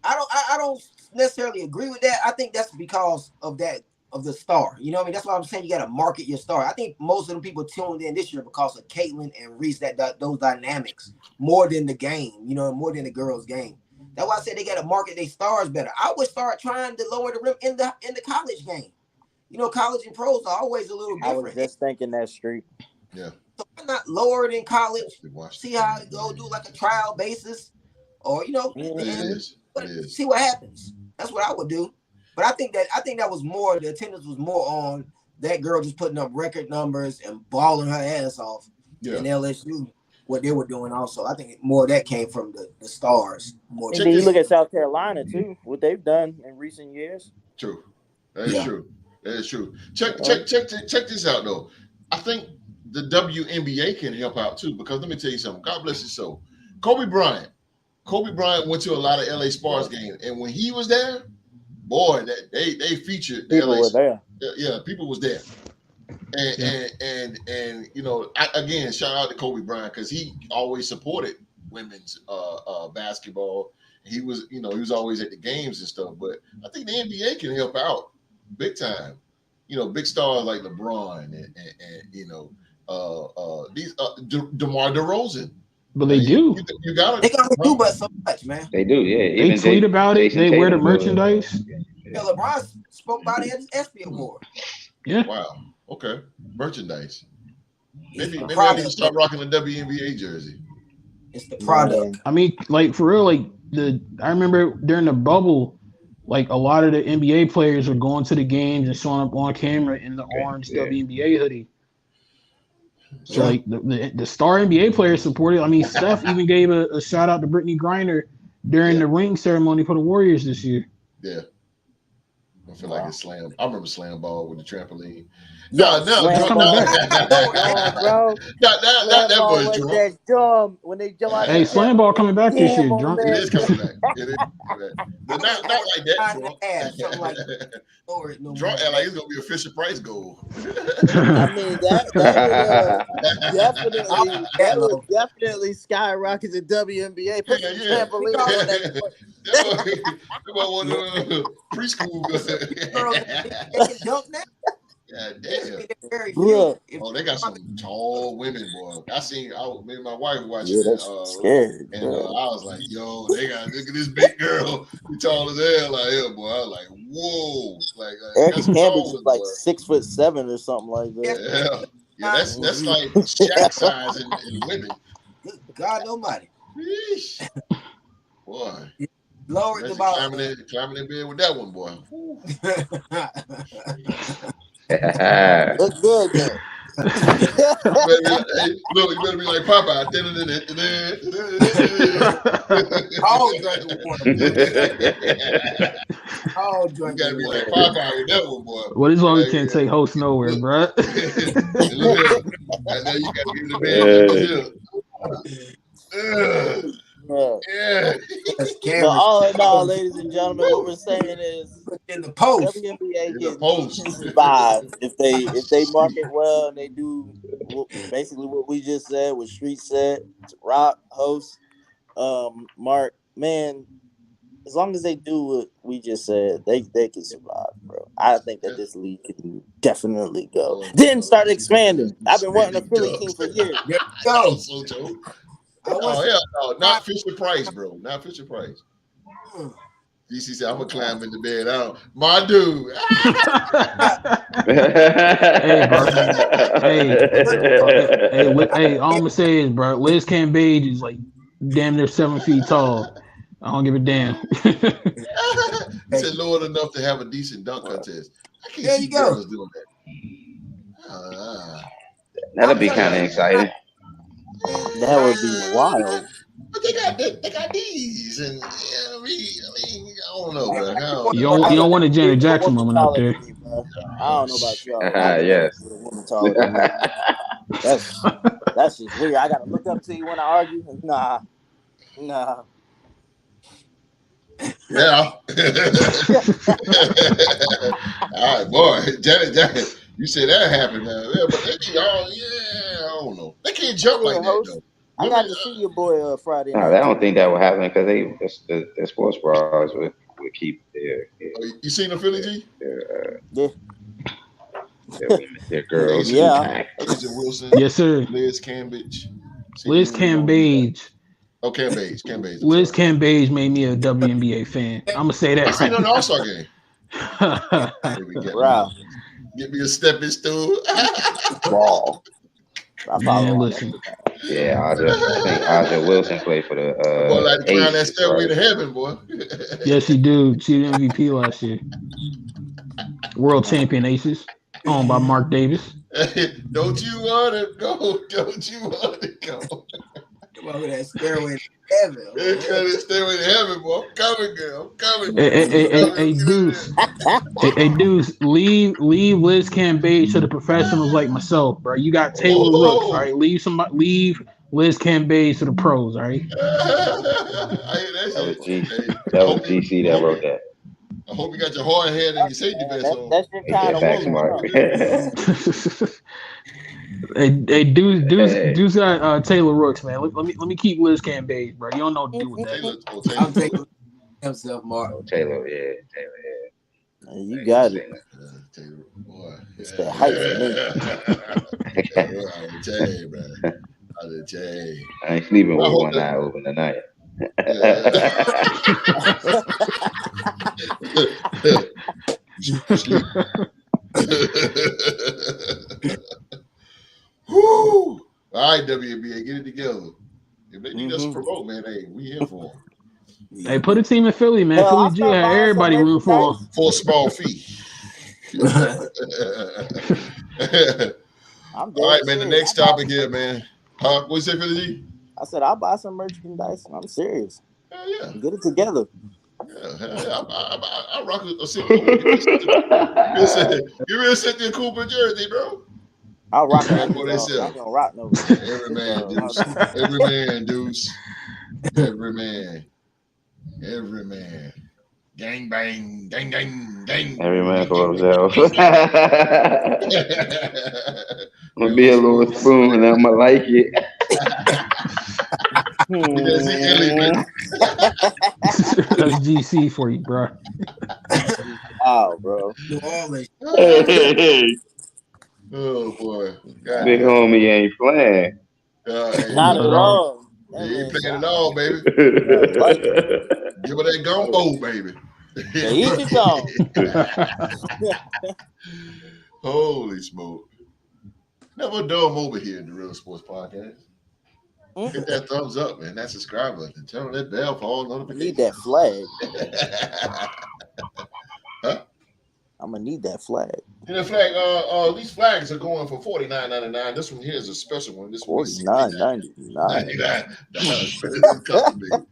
I don't necessarily agree with that. I think that's because of the star. You know what I mean? That's why I'm saying you got to market your star. I think most of the people tuned in this year because of Caitlyn and Reese, those dynamics more than the game, you know, more than the girls' game. That's why I said they got to market their stars better. I would start trying to lower the rim in the college game. You know, college and pros are always a little different. I was just thinking that, Street. Yeah. So why not lower it in college? See how it go, do like a trial basis, or you know, see what happens. That's what I would do. But I think that was more, the attendance was more on that girl just putting up record numbers and balling her ass off in LSU, what they were doing also. I think more of that came from the stars. More. And then you look at South Carolina too, what they've done in recent years. True. That is true. That is true. Check this out though. I think the WNBA can help out too, because let me tell you something. God bless his soul. Kobe Bryant went to a lot of LA Sparks games, and when he was there, boy, that they featured people LA. Were there. Yeah, people was there. And you know, again, shout out to Kobe Bryant because he always supported women's basketball. He was always at the games and stuff. But I think the NBA can help out big time. You know, big stars like LeBron and you know these DeMar DeRozan. But they do. They gotta do but so much, man. They do, yeah. They tweet about it. They wear the merchandise. Yeah, LeBron spoke about it at the ESPY Award. Yeah. Wow. Okay. Merchandise. Maybe I need to start rocking the WNBA jersey. It's the product. I mean, like for real, like I remember during the bubble, like a lot of the NBA players were going to the games and showing up on camera in the orange WNBA hoodie. So like the star NBA players supported. I mean, Steph even gave a shout out to Brittany Griner during the ring ceremony for the Warriors this year. Yeah. I feel like it's slam. I remember slam ball with the trampoline. Yo, It's coming back. bro. That was drunk. That dumb when they jump out. Hey, slam ball coming back this year, drunk. It is coming back. It is coming back. But not like that. Drunk. Something like that. Drunk like it's gonna be a Fisher Price goal. I mean that would definitely skyrocket the WNBA. Put the trampoline on that. That one preschool. God damn. Oh, they got some tall women, boy. Me and my wife watching it. Scared, and I was like, yo, look at this big girl. She tall as hell out here, boy. I was like, whoa. Like Erica Campbell is like 6'7" or something like that. Yeah, that's like Shaq size in women. God almighty. Boy. Lower the ball. Climbing in bed with that one, boy. Look good, though. Look, you better be like Popeye. All drinking water. All You gotta be like Popeye with that one, boy. Well, this one we can't take hosts nowhere, bro. And then you gotta be in the bed. Yeah. But all in all, ladies and gentlemen, what we're saying is in the post. WNBA can survive if they market well and they do basically what we just said, what Street said, Rock, host, Mark, man. As long as they do what we just said, they can survive, bro. I think that this league can definitely go. Then start expanding. I've been wanting a Philly team for years. Go. Oh, hell no. Not Fisher Price, bro. Not Fisher Price. DC said, I'm going to climb in the bed. My dude. Hey, all I'm going to say is, bro, Liz Cambage is like damn near 7 feet tall. I don't give a damn. He said, Lord enough to have a decent dunk contest. I can't see girls doing that. That'll be kind of exciting. That would be wild. But they got these, and I don't know, bro. You don't want a Janet Jackson moment out there. I don't know about y'all. Yes. With a woman taller than me. That's just weird. I gotta look up to you when I argue. Nah. Yeah. All right, boy. Janet, you said that happened now. Yeah, but they be all, I don't know. They can't jump like that, though. I got to see your boy Friday night. I don't think that will happen because the sports bras would keep their you seen the Philly G? Their girls. Yeah. Wilson. Yes, sir. Liz Cambage. Liz Cambage. Oh, Cambage. Liz Cambage made me a WNBA fan. I'm going to say that. I seen her in the All-Star game. Wow. Get me a stepping stool. Ball. Man, listen. Yeah, I think Aja Wilson played for the boy, like to climb that stairway to heaven, boy. Yes, she do. She did MVP last year. World champion Aces, owned by Mark Davis. Don't you want to go? Don't you want to go? Come on with that stairway to heaven. That stairway to heaven, boy. I'm coming, girl. I'm coming. Hey, Deuce. Hey, Deuce, leave Liz Cambage to the professionals like myself, bro. You got Taylor Rooks, all right? Leave Liz Cambage to the pros, all right? That was GC that wrote that. I hope you got your hard head and your safety vest on. That's your kind of woman. Hey, Deuce got Taylor Rooks, man. Let me keep Liz Cambage, bro. You don't know what to do with that. Taylor. I'm taking himself, Mark. Taylor. You got it. Taylor, boy. It's the height I ain't sleeping with one eye open tonight. Woo! right, WNBA, get it together. If they need us to promote, man, hey, we here for them. Hey, put a team in Philly, man. Hell, Philly I'll Jill start had buying some everybody room for. merchandise. For a small fee. I'm All dead right, man. The serious. next topic here, man. What you say, Philly G? I said I'll buy some merchandise. I'm serious. Hell yeah. Get it together. Yeah, hell yeah. I rock a Cynthia. Give me a Cynthia Cooper jersey, bro. I'll rock That's it. what they sell. I don't rock no. Every man, Deuce. Every man, Deuce. Every man. Every man. Gang bang, gang gang, gang. Every man for himself. I'm gonna be a little spoon and I'm gonna like it. That's GC for you, bro. Wow, bro. New Orleans. Hey, Oh boy. God big damn. homie ain't playing. Hey, Not at all. he ain't Man, playing at all, baby. like Give her that gumbo, baby. to each his own. Holy smoke. Never a dull moment here in the Real Sports Podcast. Hit that thumbs up, man. That subscribe button. Turn on that bell for all I notifications. need that flag. Huh? I'm gonna need that flag. And the flag, these flags are going for $49.99. This one here is a special one. This one is $49.99. $99.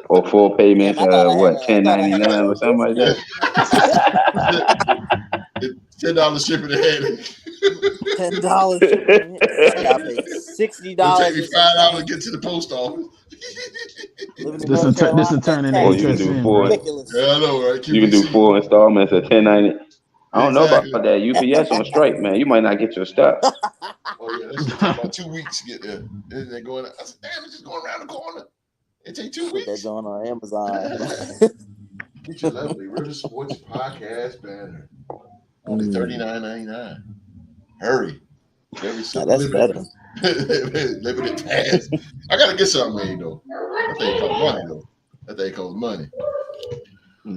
Or full payments, Damn, I thought I had what, a- I thought I had $10.99 or something like that. $10 shipping ahead. $10. I gotta pay $60. It'll take me $5 to get to the post office. Living in This North Carolina, will turn that into Or tax you can is do HSN, four. bro. ridiculous. Yeah, I know, right? You can do QVC. 4 installments at $10.99. I don't know Exactly. about that. UPS on strike, man. You might not get your stuff. Oh yeah, that shit take about 2 weeks to get there. Then they going. I said, damn, it's just going around the corner. It take 2 Put that weeks. joint on Amazon. Get your lovely Real Sports Podcast banner. Only $39.99. Hurry. Very Now simple. that's better. Limited fast. I gotta get something made though. That thing costs money though. That thing costs money.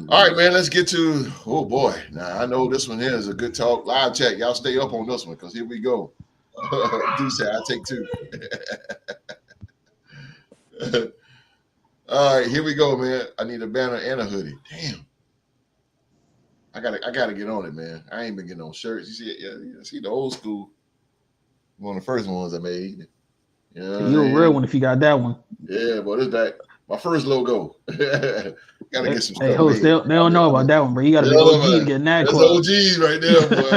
All right, man. Let's get to. Oh boy. Now I know this one here is a good talk. Live chat. Y'all stay up on this one because here we go. Do say I take 2. All right, here we go, man. I need a banner and a hoodie. Damn. I gotta get on it, man. I ain't been getting on shirts. You see it? Yeah, see the old school. One of the first ones I made. Yeah, You're a real one if you got that one. Yeah, but it's back. My first logo. Gotta get some Hey, stuff host, made. they don't know about that one, bro. You gotta be OG to get in that That's club. OGs right there, boy.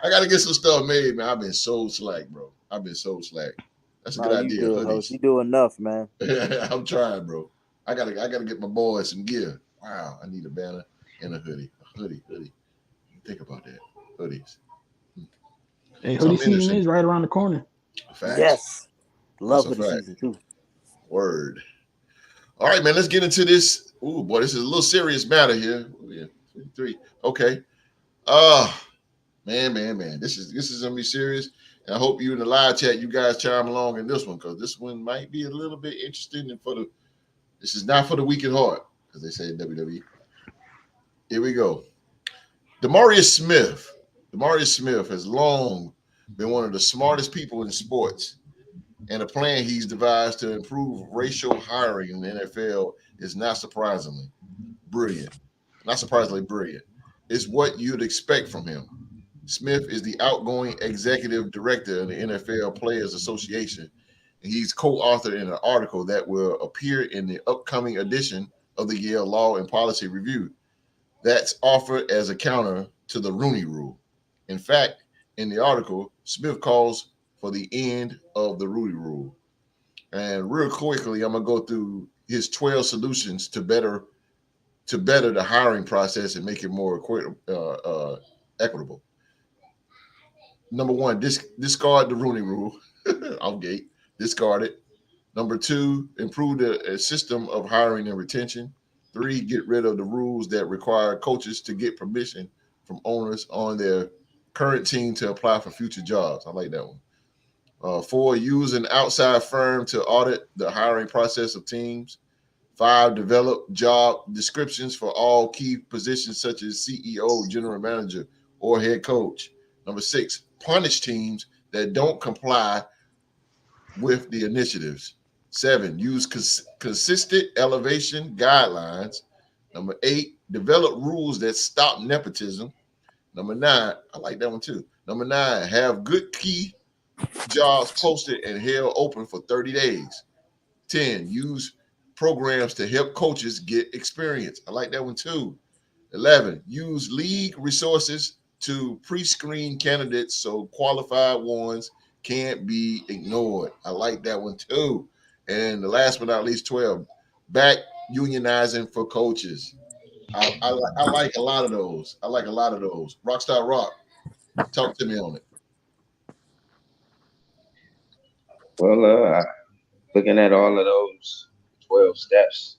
I gotta get some stuff made, man. I've been so slack, bro. I've been so slack. That's a good idea. You good, host. You do enough, man. I'm trying, bro. I gotta get my boys some gear. Wow, I need a banner and a hoodie. A hoodie. Think about that. Hoodies. Hey, hoodie season is right around the corner. Facts. Yes. Love That's hoodie a fact. season too. Word. All right, man. Let's get into this. Ooh, boy, this is a little serious matter here. Oh, yeah, 3. Okay. Man. This is gonna be serious. And I hope you in the live chat, you guys chime along in this one because this one might be a little bit interesting. And this is not for the weak at heart, as they say in WWE. Here we go. Demarius Smith has long been one of the smartest people in sports, and the plan he's devised to improve racial hiring in the NFL is not surprisingly brilliant. It's what you'd expect from him. Smith is the outgoing executive director of the NFL Players Association, and he's co-authored in an article that will appear in the upcoming edition of the Yale Law and Policy Review that's offered as a counter to the Rooney Rule. In fact, in the article, Smith calls for the end of the Rooney Rule. And real quickly, I'm gonna go through his 12 solutions to better the hiring process and make it more equitable. Number 1, discard the Rooney Rule. Off gate. Discard it. Number 2, improve the system of hiring and retention. 3, get rid of the rules that require coaches to get permission from owners on their current team to apply for future jobs. I like that one. 4, use an outside firm to audit the hiring process of teams. 5, develop job descriptions for all key positions such as CEO, general manager, or head coach. Number 6, punish teams that don't comply with the initiatives. 7, use consistent elevation guidelines. Number 8, develop rules that stop nepotism. Number 9, I like that one too. Number 9, have good key jobs posted and held open for 30 days. 10, use programs to help coaches get experience. I like that one too. 11, use league resources to pre-screen candidates so qualified ones can't be ignored. I like that one too. And the last but not least, 12, back unionizing for coaches. I like a lot of those. I like a lot of those. Rockstar Rock, talk to me on it. Well, looking at all of those 12 steps,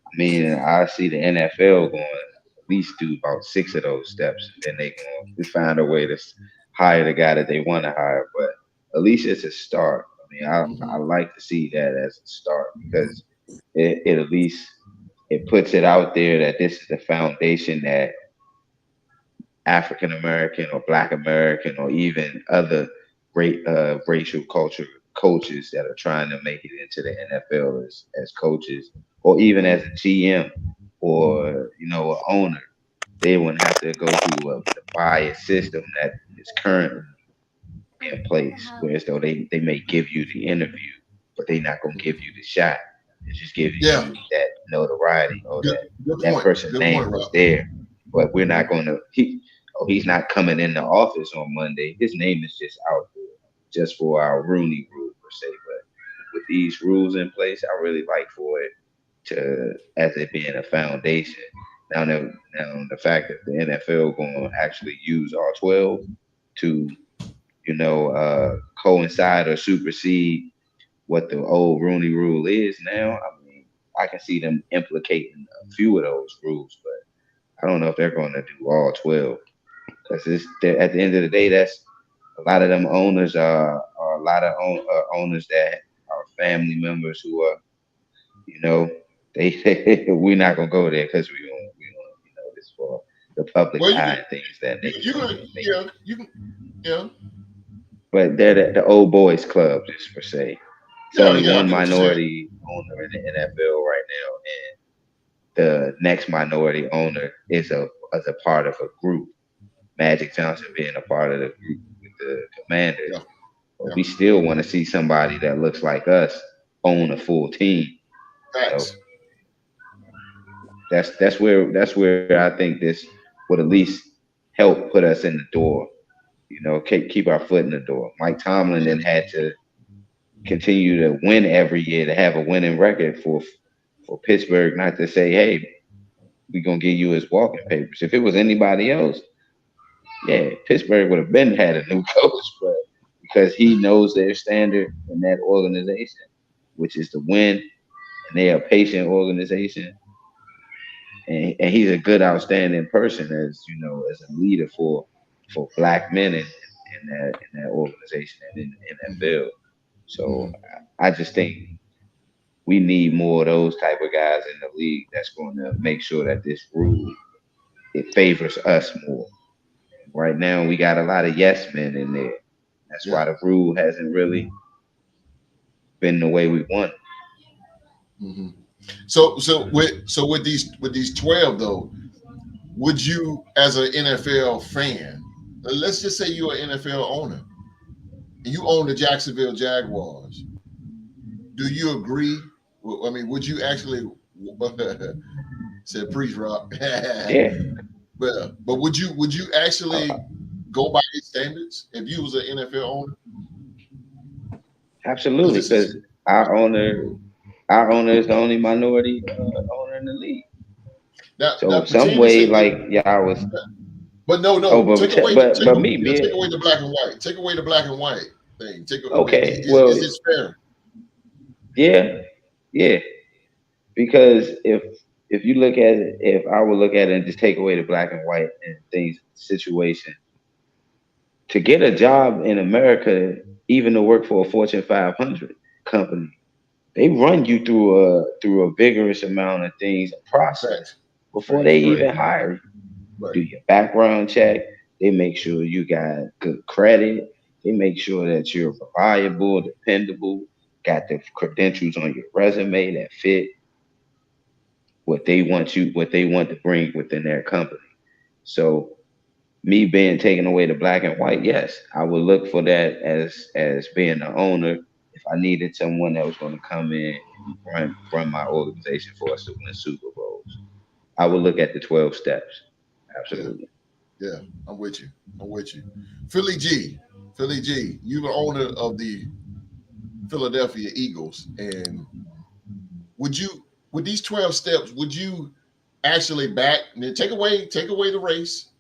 I mean, I see the NFL going at least do about 6 of those steps, and then they going to find a way to hire the guy that they want to hire. But at least it's a start. I mean, I like to see that as a start because it at least it puts it out there that this is the foundation that African American or Black American or even other great racial culture coaches that are trying to make it into the NFL as coaches or even as a GM or an owner, they wouldn't have to go through the bias system that is currently in place. Whereas though they may give you the interview, but they're not gonna give you the shot. It's just giving you that notoriety or that person's name was there, but we're not gonna. He's not coming in the office on Monday. His name is just out there, just for our Rooney Rule per se. But with these rules in place, I really like for it to as it being a foundation. Now the fact that the NFL going to actually use all 12 to coincide or supersede what the old Rooney Rule is now. I mean, I can see them implicating a few of those rules, but I don't know if they're going to do all 12 because at the end of the day, that's a lot of them owners are a lot of owners that are family members who are, they we're not gonna go there because we don't this for the public eye and things that they But they're the old boys club, just per se. It's only one minority owner in the NFL right now, and the next minority owner is a part of a group. Magic Johnson being a part of the group with the Commanders. But we still want to see somebody that looks like us own a full team. So that's where I think this would at least help put us in the door. Keep our foot in the door. Mike Tomlin then had to continue to win every year to have a winning record for Pittsburgh, not to say, hey, we're gonna give you his walking papers. If it was anybody else, Pittsburgh would have been had a new coach, but because he knows their standard in that organization, which is to win, and they are a patient organization, and he's a good, outstanding person as a leader for Black men in that organization and in the NFL. So I just think we need more of those type of guys in the league that's going to make sure that this rule it favors us more. Right now, we got a lot of yes men in there. That's why the rule hasn't really been the way we want. Mm-hmm. So with these 12 though, would you, as an NFL fan, let's just say you're an NFL owner, and you own the Jacksonville Jaguars, do you agree? I mean, would you actually said preach rock? Yeah. But would you actually go by these standards if you was an NFL owner? Absolutely, because our owner is the only minority owner in the league. So some way, like y'all was. But no. Take away the black and white. Take away the black and white thing. Is this fair? Yeah. Because if you look at it, if I would look at it and just take away the black and white and things situation, to get a job in America, even to work for a Fortune 500 company, they run you through a vigorous amount of things and process before they even hire you. Do your background check. They make sure you got good credit. They make sure that you're reliable, dependable, got the credentials on your resume that fit what they want to bring within their company. So me being taken away to black and white, yes, I would look for that as being the owner. If I needed someone that was going to come in and run my organization for us to win Super Bowls, I would look at the 12 steps. Yeah, Absolutely. yeah, I'm with you. I'm with you. Philly G, you the owner of the Philadelphia Eagles, and would you, with these 12 steps, would you actually back and then take away the race,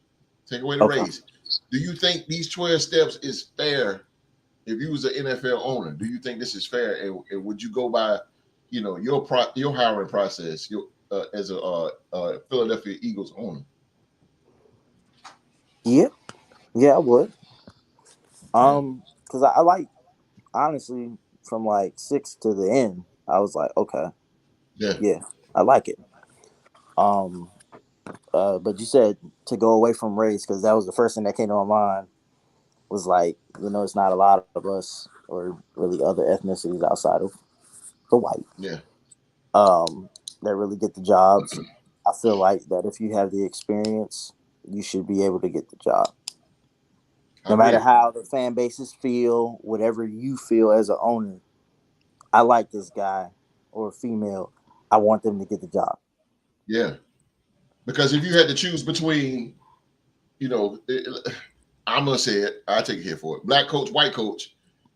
take away the Okay. race? Do you think these 12 steps is fair? If you was an NFL owner, do you think this is fair? And would you go by, your hiring process, as a Philadelphia Eagles owner? Yeah, I would. Because I like, honestly, from like 6 to the end, I was like, okay, Yeah, yeah, I like it. Um, but you said to go away from race because that was the first thing that came to my mind. Was like, it's not a lot of us or really other ethnicities outside of the white yeah, that really get the jobs. I feel like that if you have the experience, you should be able to get the job. I No matter agree. how the fan bases feel, whatever you feel as an owner, I like this guy or female. I want them to get the job. Yeah, because if you had to choose between, you know, I'm gonna say it. I take it here for it. Black coach, white coach,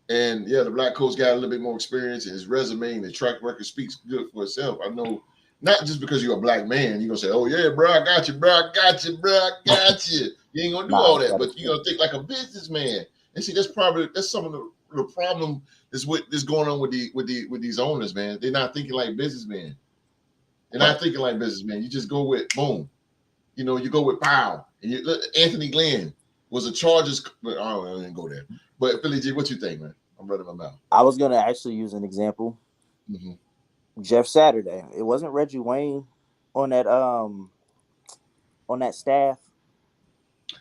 and yeah, the black coach got a little bit more experience, and his resume and his track record speaks good for itself. I know, not just because you're a black man, you're gonna say, "Oh yeah, bro, I got you, bro, I got you, bro, I got you." You ain't gonna do Nah, all that, that is but you're gonna think like a businessman. And see, that's some of the problem is what is going on with these owners, man. They're not thinking like businessmen. They're not thinking like businessmen. You just go with boom. You go with pow. And Anthony Glenn was a Chargers. I didn't go there. But Philly G, what you think, man? I'm running my mouth. I was gonna actually use an example. Mm-hmm. Jeff Saturday. It wasn't Reggie Wayne on that staff.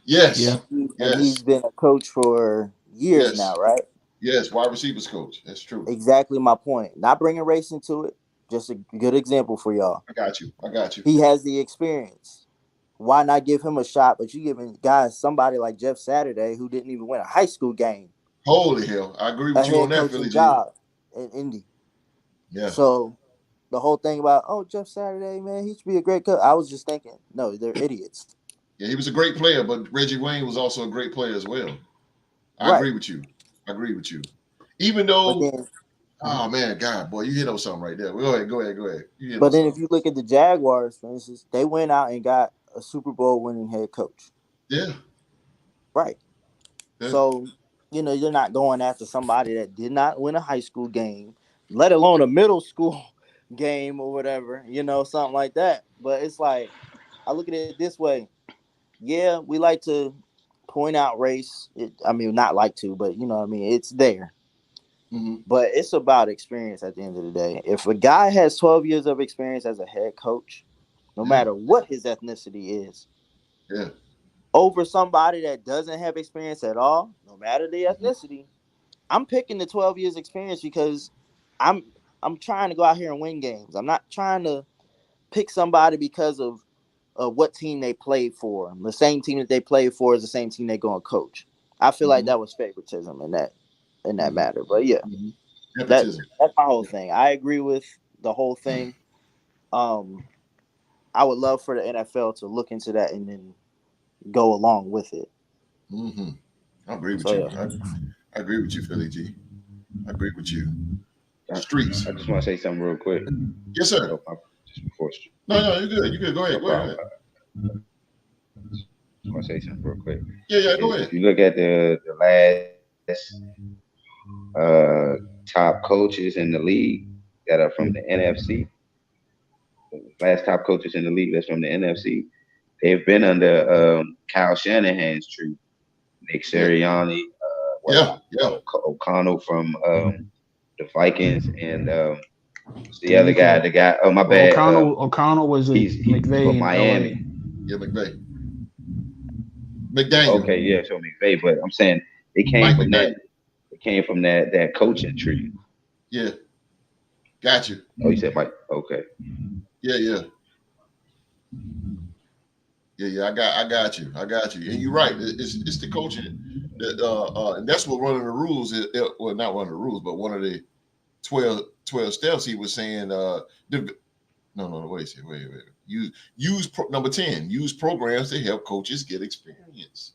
Yes. Yeah. And Yes. he's been a coach for years Yes. now, right? Yes. Wide receivers coach. That's true. Exactly my point. Not bringing race into it. Just a good example for y'all. I got you. He has the experience. Why not give him a shot? But you giving guys somebody like Jeff Saturday who didn't even win a high school game Holy hell. I agree a with you on head that, Philly coaching G. job in Indy. Yeah. So the whole thing about Jeff Saturday, man, he should be a great coach. I was just thinking, no, they're idiots. Yeah, he was a great player, but Reggie Wayne was also a great player as well. I Right. agree with you. Even But though, then, oh man, God, boy, you hit on something right there. Go ahead. You hit but on then if something. you look at the Jaguars, for instance, they went out and got a Super Bowl winning head coach. Yeah. Right. Yeah. So, you're not going after somebody that did not win a high school game, let alone a middle school game or whatever, something like that. But it's like, I look at it this way. Yeah, we like to point out race. Not like to, but it's there. Mm-hmm. But it's about experience at the end of the day. If a guy has 12 years of experience as a head coach, no matter what his ethnicity is, Yeah. over somebody that doesn't have experience at all, no matter the ethnicity, I'm picking the 12 years experience because I'm trying to go out here and win games. I'm not trying to pick somebody because of what team they played for. The same team that they played for is the same team they're going to coach. I feel like that was favoritism in that matter. But yeah, that's my whole thing. I agree with the whole thing. I would love for the NFL to look into that and then go along with it. Mm-hmm. I agree with So, you. yeah. I agree with you, Philly G. I agree with you. Streets. I just want to say something real quick. Yes, sir. Just before. No, you're good. You're good. Go ahead. Go ahead. I want to say something real quick. Yeah, go ahead. If you look at the last top coaches in the league that are from the NFC, last top coaches in the league that's from the NFC, they've been under Kyle Shanahan's tree. Nick Sirianni, O'Connell from the Vikings, and the other guy, my bad. O'Connell was McVay from Miami. Yeah, McVay. McDaniel. Okay, yeah, so McVay, but I'm saying it came Mike from that. McDaniel. It came from that coaching tree. Yeah, got you. Oh, you said Mike. Okay. Yeah. I got you. And you're right. It's the coaching that and that's what one of the rules is. Well, not one of the rules, but one of the 12 steps he was saying. No. Wait. Number 10. Use programs to help coaches get experience.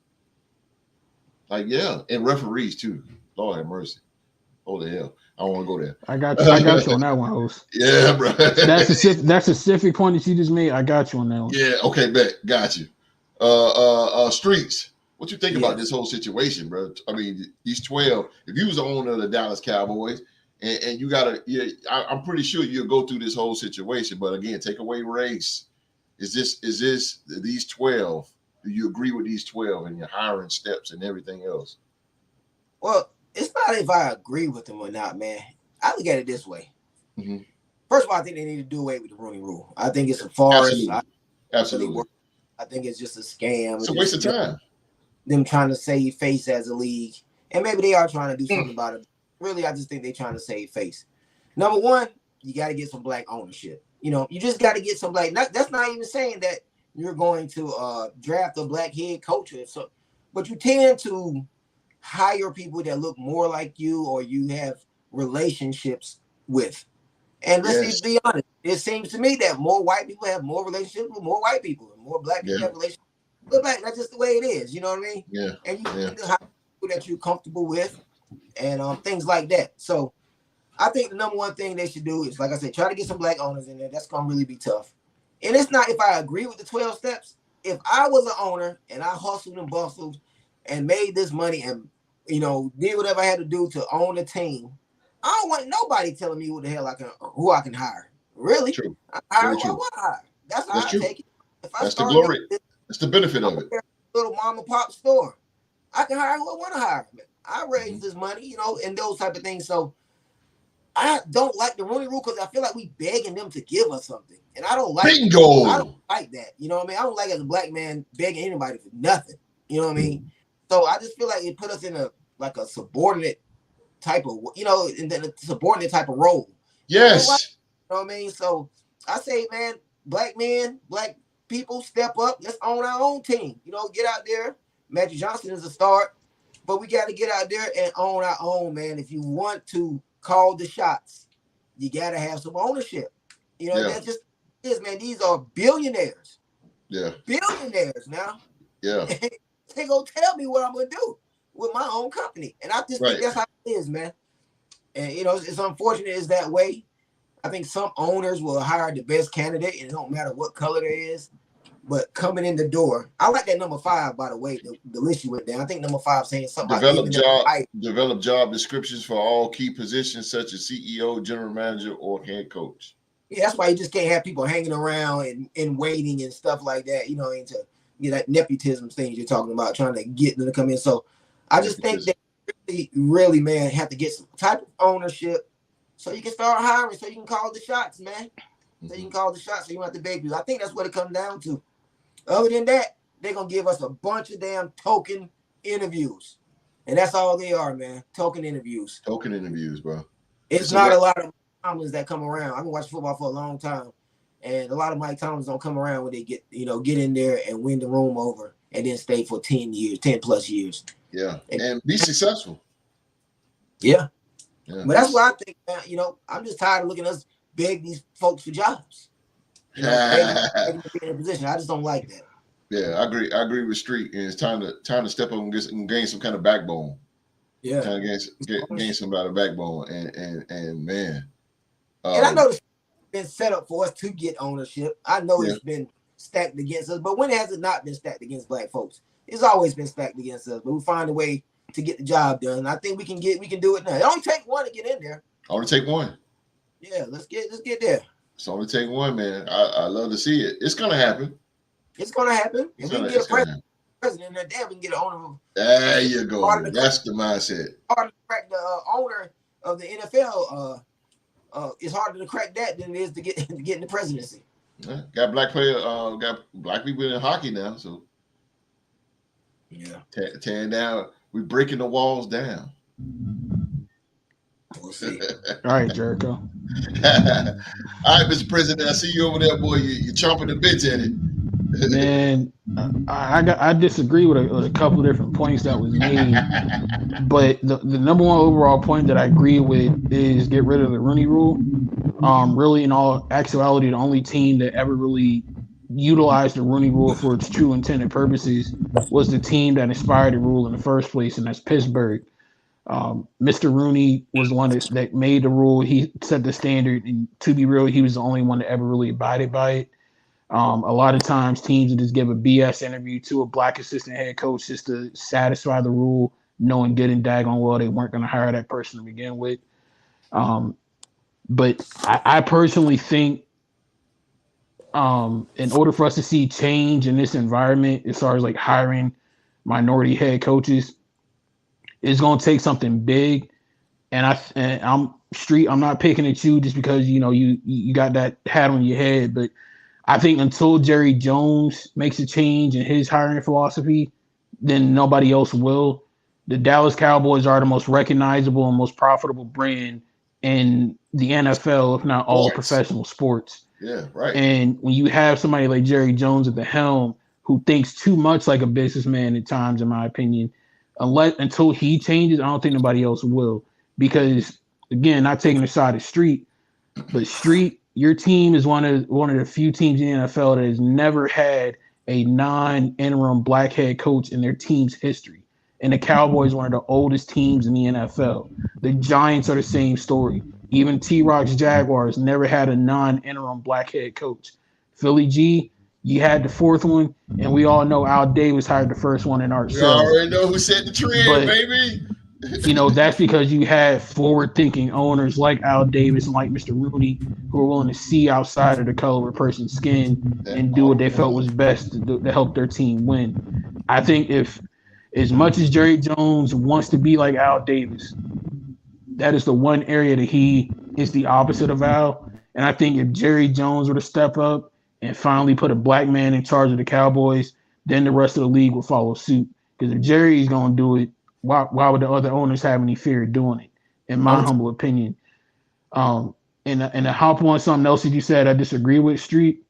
Like and referees too. Lord have mercy. Holy hell. I don't want to go there. I got you on that one, host. Yeah, bro. That specific point that you just made, I got you on that one. Yeah, okay, bet. Got you. Streets. What you think about this whole situation, bro? I mean, these 12, if you was the owner of the Dallas Cowboys and you gotta, I'm pretty sure you'll go through this whole situation, but again, take away race. Is this these 12? Do you agree with these 12 and your hiring steps and everything else? Well, it's not if I agree with them or not, man. I look at it this way. Mm-hmm. First of all, I think they need to do away with the Rooney Rule. I think it's a farce. Absolutely. I think it's just a scam. It's a waste of time. Them trying to save face as a league. And maybe they are trying to do something about it. Really, I just think they're trying to save face. Number one, you got to get some black ownership. You just got to get some black. That's not even saying that you're going to draft a black head coach. But you tend to hire people that look more like you or you have relationships with. And let's be honest, it seems to me that more white people have more relationships with more white people, and more black people have relationships with black. That's just the way it is. You know what I mean? Yeah. And you need to hire people that you're comfortable with, and things like that. So, I think the number one thing they should do is, like I said, try to get some black owners in there. That's gonna really be tough. And it's not if I agree with the 12 steps. If I was an owner and I hustled and bustled and made this money and did whatever I had to do to own the team, I don't want nobody telling me who I can hire. Really? True. I hire who I want to hire. That's how I take it. If That's the glory. That's the benefit of it. Little mom and pop store, I can hire who I want to hire. I raise this money, and those type of things. So I don't like the Rooney Rule because I feel like we begging them to give us something, and I don't like. Bingo. I don't like that. You know what I mean? I don't like as a black man begging anybody for nothing. You know what I mean? So I just feel like it put us in a subordinate type of, in the subordinate type of role. Yes. You know what I mean? So I say, man, black men, black people, step up. Let's own our own team. Get out there. Magic Johnson is a start, but we got to get out there and own our own, man. If you want to call the shots, you got to have some ownership. That's just is, man. These are billionaires. Yeah. Billionaires now. Yeah. They gonna tell me what I'm gonna do with my own company, and I just think that's how it is, man. And it's unfortunate it's that way. I think some owners will hire the best candidate, and it don't matter what color there is. But coming in the door, I like that number 5, by the way. The list you went down. I think number 5 saying something. Develop job descriptions for all key positions such as CEO, general manager, or head coach. Yeah, that's why you just can't have people hanging around and waiting and stuff like that. Into that nepotism things you're talking about, trying to get them to come in. So I just think that really, man, have to get some type of ownership so you can start hiring, so you can call the shots, man. So you can call the shots, so you don't have to beg people. I think that's what it comes down to. Other than that, they're going to give us a bunch of damn token interviews. And that's all they are, man. Token interviews. Token interviews, bro. It's not a lot of Tomlins that come around. I've been watching football for a long time. And a lot of Mike Tomlins don't come around when they get in there and win the room over and then stay for 10 plus years. Yeah. And be successful. Yeah. But that's what I think, man. I'm just tired of looking at us beg these folks for jobs. Begging to be in a position. I just don't like that. Yeah, I agree. I agree with Street. And it's time to step up and gain some kind of backbone. Yeah. Kind of gain some kind of backbone. And man. And I know it's been set up for us to get ownership. I know it's been stacked against us, but when has it not been stacked against black folks? It's always been stacked against us, but we find a way to get the job done. I think we can do it now. It only take one to get in there. Only take one. Yeah, let's get there. It's only take one, man. I love to see it. It's gonna happen. It's gonna happen. If we can get a president in there, damn, we can get an owner. There you go. That's the mindset. Harder to crack the owner of the NFL. It's harder to crack that than it is to get in the presidency. Yeah, got black people in hockey now, so Yeah. Tearing down. We're breaking the walls down. We'll see. All right, Jericho. All right, Mr. President, I see you over there, boy. You're chomping the bits at it. Man, I disagree with a couple of different points that was made, but the number one overall point that I agree with is get rid of the Rooney Rule. Really, in all actuality, the only team that ever really utilized the Rooney Rule for its true intended purposes was the team that inspired the rule in the first place, and that's Pittsburgh. Mr. Rooney was the one that made the rule. He set the standard, and to be real, he was the only one that ever really abided by it. A lot of times teams would just give a BS interview to a black assistant head coach just to satisfy the rule, knowing good and daggone well they weren't going to hire that person to begin with. But I personally think in order for us to see change in this environment, as far as like hiring minority head coaches, it's going to take something big. And I'm not picking at you just because, you got that hat on your head, but I think until Jerry Jones makes a change in his hiring philosophy, then nobody else will. The Dallas Cowboys are the most recognizable and most profitable brand in the NFL, if not all professional sports. Yeah, right. And when you have somebody like Jerry Jones at the helm who thinks too much like a businessman at times, in my opinion, until he changes, I don't think nobody else will. Because, again, not taking a shot at Street, but Street, your team is one of the few teams in the NFL that has never had a non-interim black head coach in their team's history. And the Cowboys, one of the oldest teams in the NFL. The Giants are the same story. Even T-Rock's Jaguars never had a non-interim black head coach. Philly G, you had the fourth one, and we all know Al Davis hired the first one in Art We Shell. already know who set the trend, baby. That's because you have forward-thinking owners like Al Davis and like Mr. Rooney who are willing to see outside of the color of a person's skin and do what they felt was best to help their team win. I think if, as much as Jerry Jones wants to be like Al Davis, that is the one area that he is the opposite of Al. And I think if Jerry Jones were to step up and finally put a black man in charge of the Cowboys, then the rest of the league will follow suit. Because if Jerry's going to do it, why would the other owners have any fear of doing it, in my humble opinion? And to hop on something else that you said I disagree with, Street.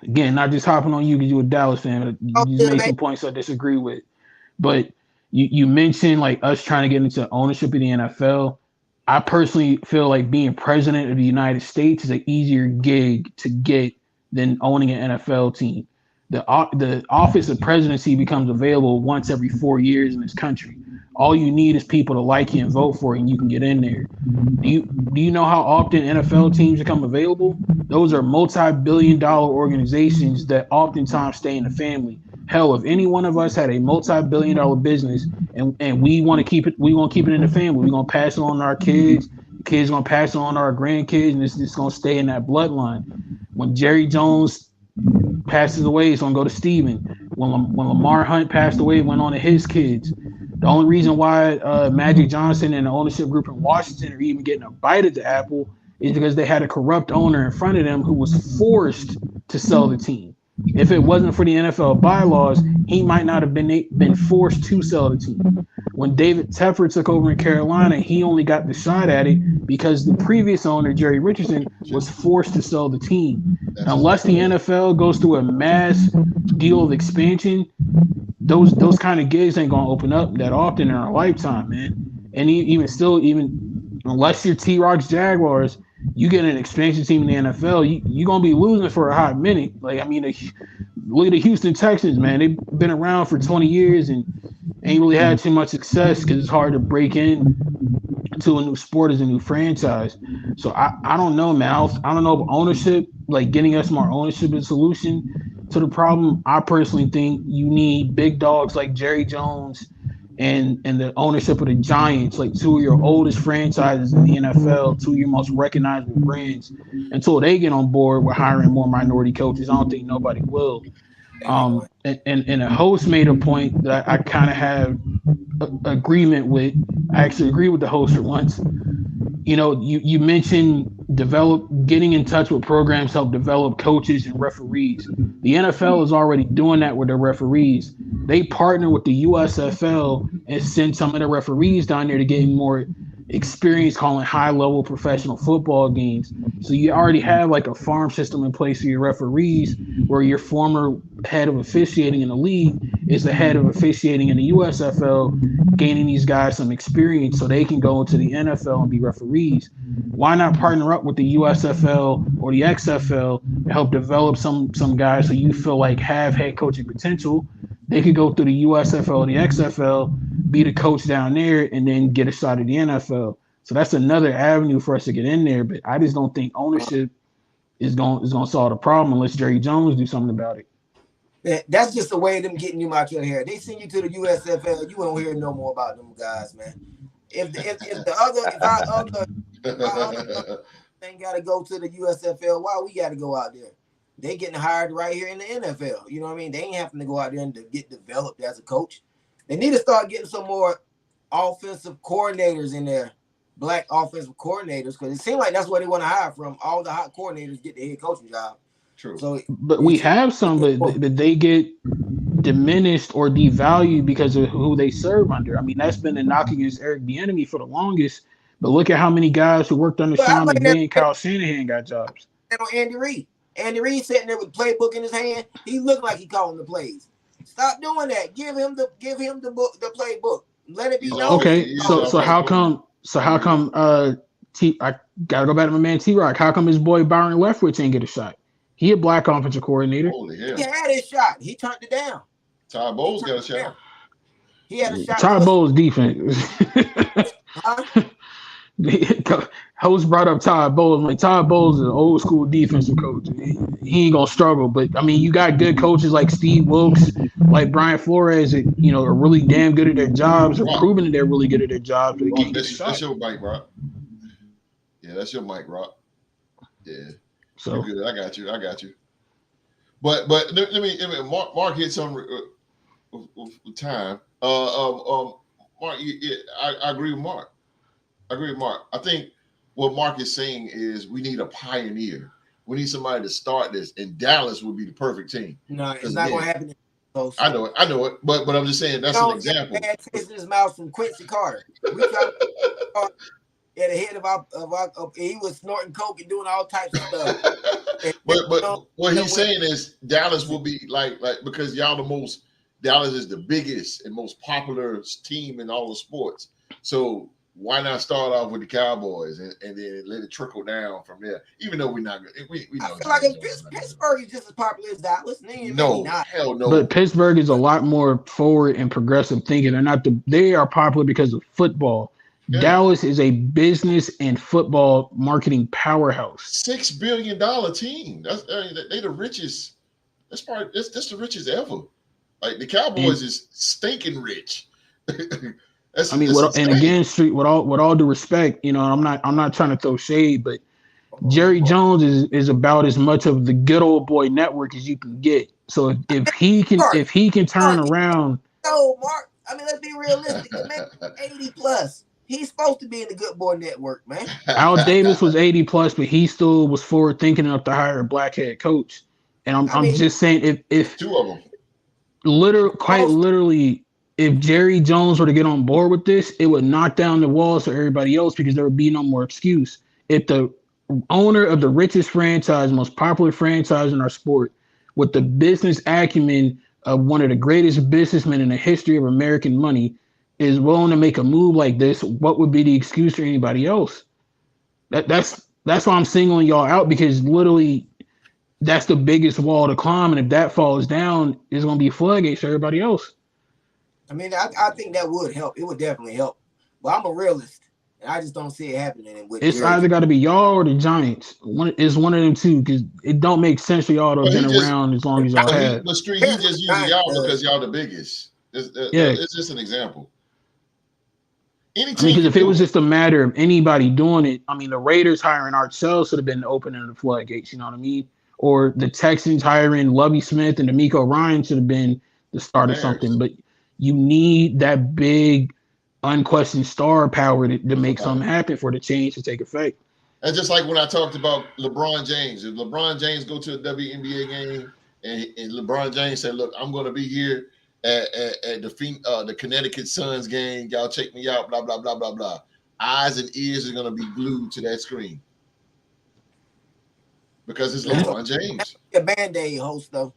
Again, not just hopping on you because you're a Dallas fan. But you just made some points I disagree with. But you mentioned like us trying to get into ownership of the NFL. I personally feel like being president of the United States is an easier gig to get than owning an NFL team. The office of presidency becomes available once every 4 years in this country. All you need is people to like you and vote for you, and you can get in there. Do you know how often NFL teams become available? Those are multi-billion-dollar organizations that oftentimes stay in the family. Hell, if any one of us had a multi-billion-dollar business and we want to keep it in the family, we're gonna pass it on to our kids. The kids gonna pass it on to our grandkids, and it's just gonna stay in that bloodline. When Jerry Jones passes away, it's gonna go to Steven. When Lamar Hunt passed away, it went on to his kids. The only reason why Magic Johnson and the ownership group in Washington are even getting a bite at the apple is because they had a corrupt owner in front of them who was forced to sell the team. If it wasn't for the NFL bylaws, he might not have been forced to sell the team. When David Tepper took over in Carolina, he only got the shot at it because the previous owner, Jerry Richardson, was forced to sell the team. Unless the NFL goes through a mass deal of expansion, those kind of gigs ain't gonna open up that often in our lifetime, man. And even unless you're T-Rock's Jaguars, you get an expansion team in the NFL, you're gonna be losing for a hot minute. Like, I mean, look at the Houston Texans, man. They've been around for 20 years and ain't really had too much success because it's hard to break in to a new sport as a new franchise. So I don't know, man. I don't know if ownership, like getting us more ownership is a solution to the problem. I personally think you need big dogs like Jerry Jones and the ownership of the Giants, like two of your oldest franchises in the NFL, two of your most recognizable brands. Until they get on board with hiring more minority coaches, I don't think nobody will. And a host made a point that I kind of have agreement with. I actually agree with the host for once. you know, you mentioned getting in touch with programs help develop coaches and referees. The NFL is already doing that with their referees. They partner with the USFL and send some of the referees down there to get more experience calling high level professional football games. So you already have like a farm system in place for your referees, where your former head of officiating in the league is the head of officiating in the USFL, gaining these guys some experience so they can go into the NFL and be referees. Why not partner up with the USFL or the XFL to help develop some guys so you feel like have head coaching potential? They could go through the USFL or the XFL, be the coach down there, and then get a shot at the NFL. So that's another avenue for us to get in there. But I just don't think ownership is going to solve the problem unless Jerry Jones do something about it. That's just the way of them getting you out your hair. They send you to the USFL, you won't hear no more about them guys, man. If our other thing got to go to the USFL, why we got to go out there? They getting hired right here in the NFL. You know what I mean? They ain't having to go out there and to get developed as a coach. They need to start getting some more offensive coordinators in there, black offensive coordinators, because it seems like that's what they want to hire from. All the hot coordinators get the head coaching job. True. So, but we have some, but they get diminished or devalued because of who they serve under. I mean, that's been the knock against Eric Bieniemy for the longest. But look at how many guys who worked under Sean McVay and Kyle Shanahan got jobs. And on Andy Reid. Andy Reid sitting there with playbook in his hand. He looked like he calling the plays. Stop doing that. Give him the book, the playbook. Let it be known. Okay, so how come I gotta go back to my man T-Rock. How come his boy Byron Leftwich ain't get a shot? He a black offensive coordinator. Holy hell. He had his shot. He turned it down. Todd Bowles got a shot. He had a shot. Todd Bowles defense. Huh? Host brought up Todd Bowles. Like, Todd Bowles is an old school defensive coach. He ain't gonna struggle. But I mean, you got good coaches like Steve Wilkes, like Brian Flores, that are really damn good at their jobs, or proving that they're really good at their jobs. But That's your mic, Rock. Yeah, that's your mic, Rock. Yeah. So you're good. I got you. But let me Mark hit some with time. Mark, I agree with Mark. I think what Mark is saying is we need a pioneer. We need somebody to start this, and Dallas would be the perfect team. No, it's not going to happen. I know it. But I'm just saying that's an example. Bad taste in his mouth from Quincy Carter. We tried at the head of our he was snorting coke and doing all types of stuff. but what he's saying is Dallas will be like because Dallas is the biggest and most popular team in all the sports. So why not start off with the Cowboys and then let it trickle down from there? Even though we're not good, we know. I feel like Pittsburgh is just as popular as Dallas. No, hell no. But Pittsburgh is a lot more forward and progressive thinking. They are popular because of football. Yeah. Dallas is a business and football marketing powerhouse. $6 billion team. They the richest. That's the richest ever. Like the Cowboys is stinking rich. Again, Street, with all due respect, I'm not trying to throw shade, but Jerry Jones is about as much of the good old boy network as you can get. So if he can turn around. No, Mark. I mean, let's be realistic. Man, 80 plus. He's supposed to be in the good boy network, man. Al Davis was 80 plus, but he still was forward thinking enough to hire a black head coach. And I'm just saying if two of them, literally, if Jerry Jones were to get on board with this, it would knock down the walls for everybody else because there would be no more excuse. If the owner of the richest franchise, most popular franchise in our sport, with the business acumen of one of the greatest businessmen in the history of American money, is willing to make a move like this, what would be the excuse for anybody else? That's why I'm singling y'all out, because literally that's the biggest wall to climb, and if that falls down, it's going to be floodgates for everybody else. I mean, I think that would help. It would definitely help. But I'm a realist, and I just don't see it happening. It's either got to be y'all or the Giants. It's one of them two, because it don't make sense for y'all to have been around as long as y'all have. But Street, he just using y'all because y'all the biggest. It's just an example. Because if it was just a matter of anybody doing it, I mean, the Raiders hiring Art Shell should have been the opening of the floodgates, you know what I mean? Or the Texans hiring Lovie Smith and D'Amico Ryan should have been the start of something. But you need that big unquestioned star power to make something happen for the change to take effect. And just like when I talked about LeBron James, if LeBron James go to a WNBA game and LeBron James said, "Look, I'm going to be here at the Connecticut Suns game. Y'all check me out." Blah blah blah blah blah. Eyes and ears are going to be glued to that screen because it's LeBron James. A Band-Aid host though.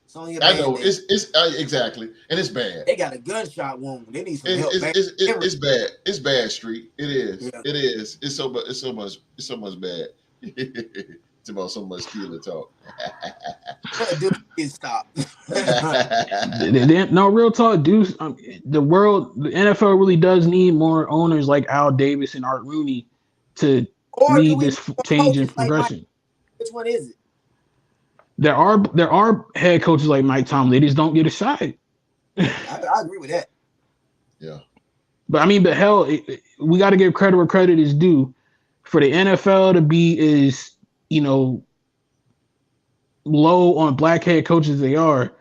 It's only a I know Band-Aid. it's exactly, and it's bad. They got a gunshot wound. They need some help. It's bad. It's bad, Street. It is. Yeah. It is. It's so much bad. It's about so much killer talk. Stop. No, real talk, dude. The NFL really does need more owners like Al Davis and Art Rooney to lead this change and progression. Which one is it? There are head coaches like Mike Tomlin. They just don't get a shot. I agree with that. Yeah. But I mean, but hell, we got to give credit where credit is due. For the NFL to be as, low on black head coaches they are,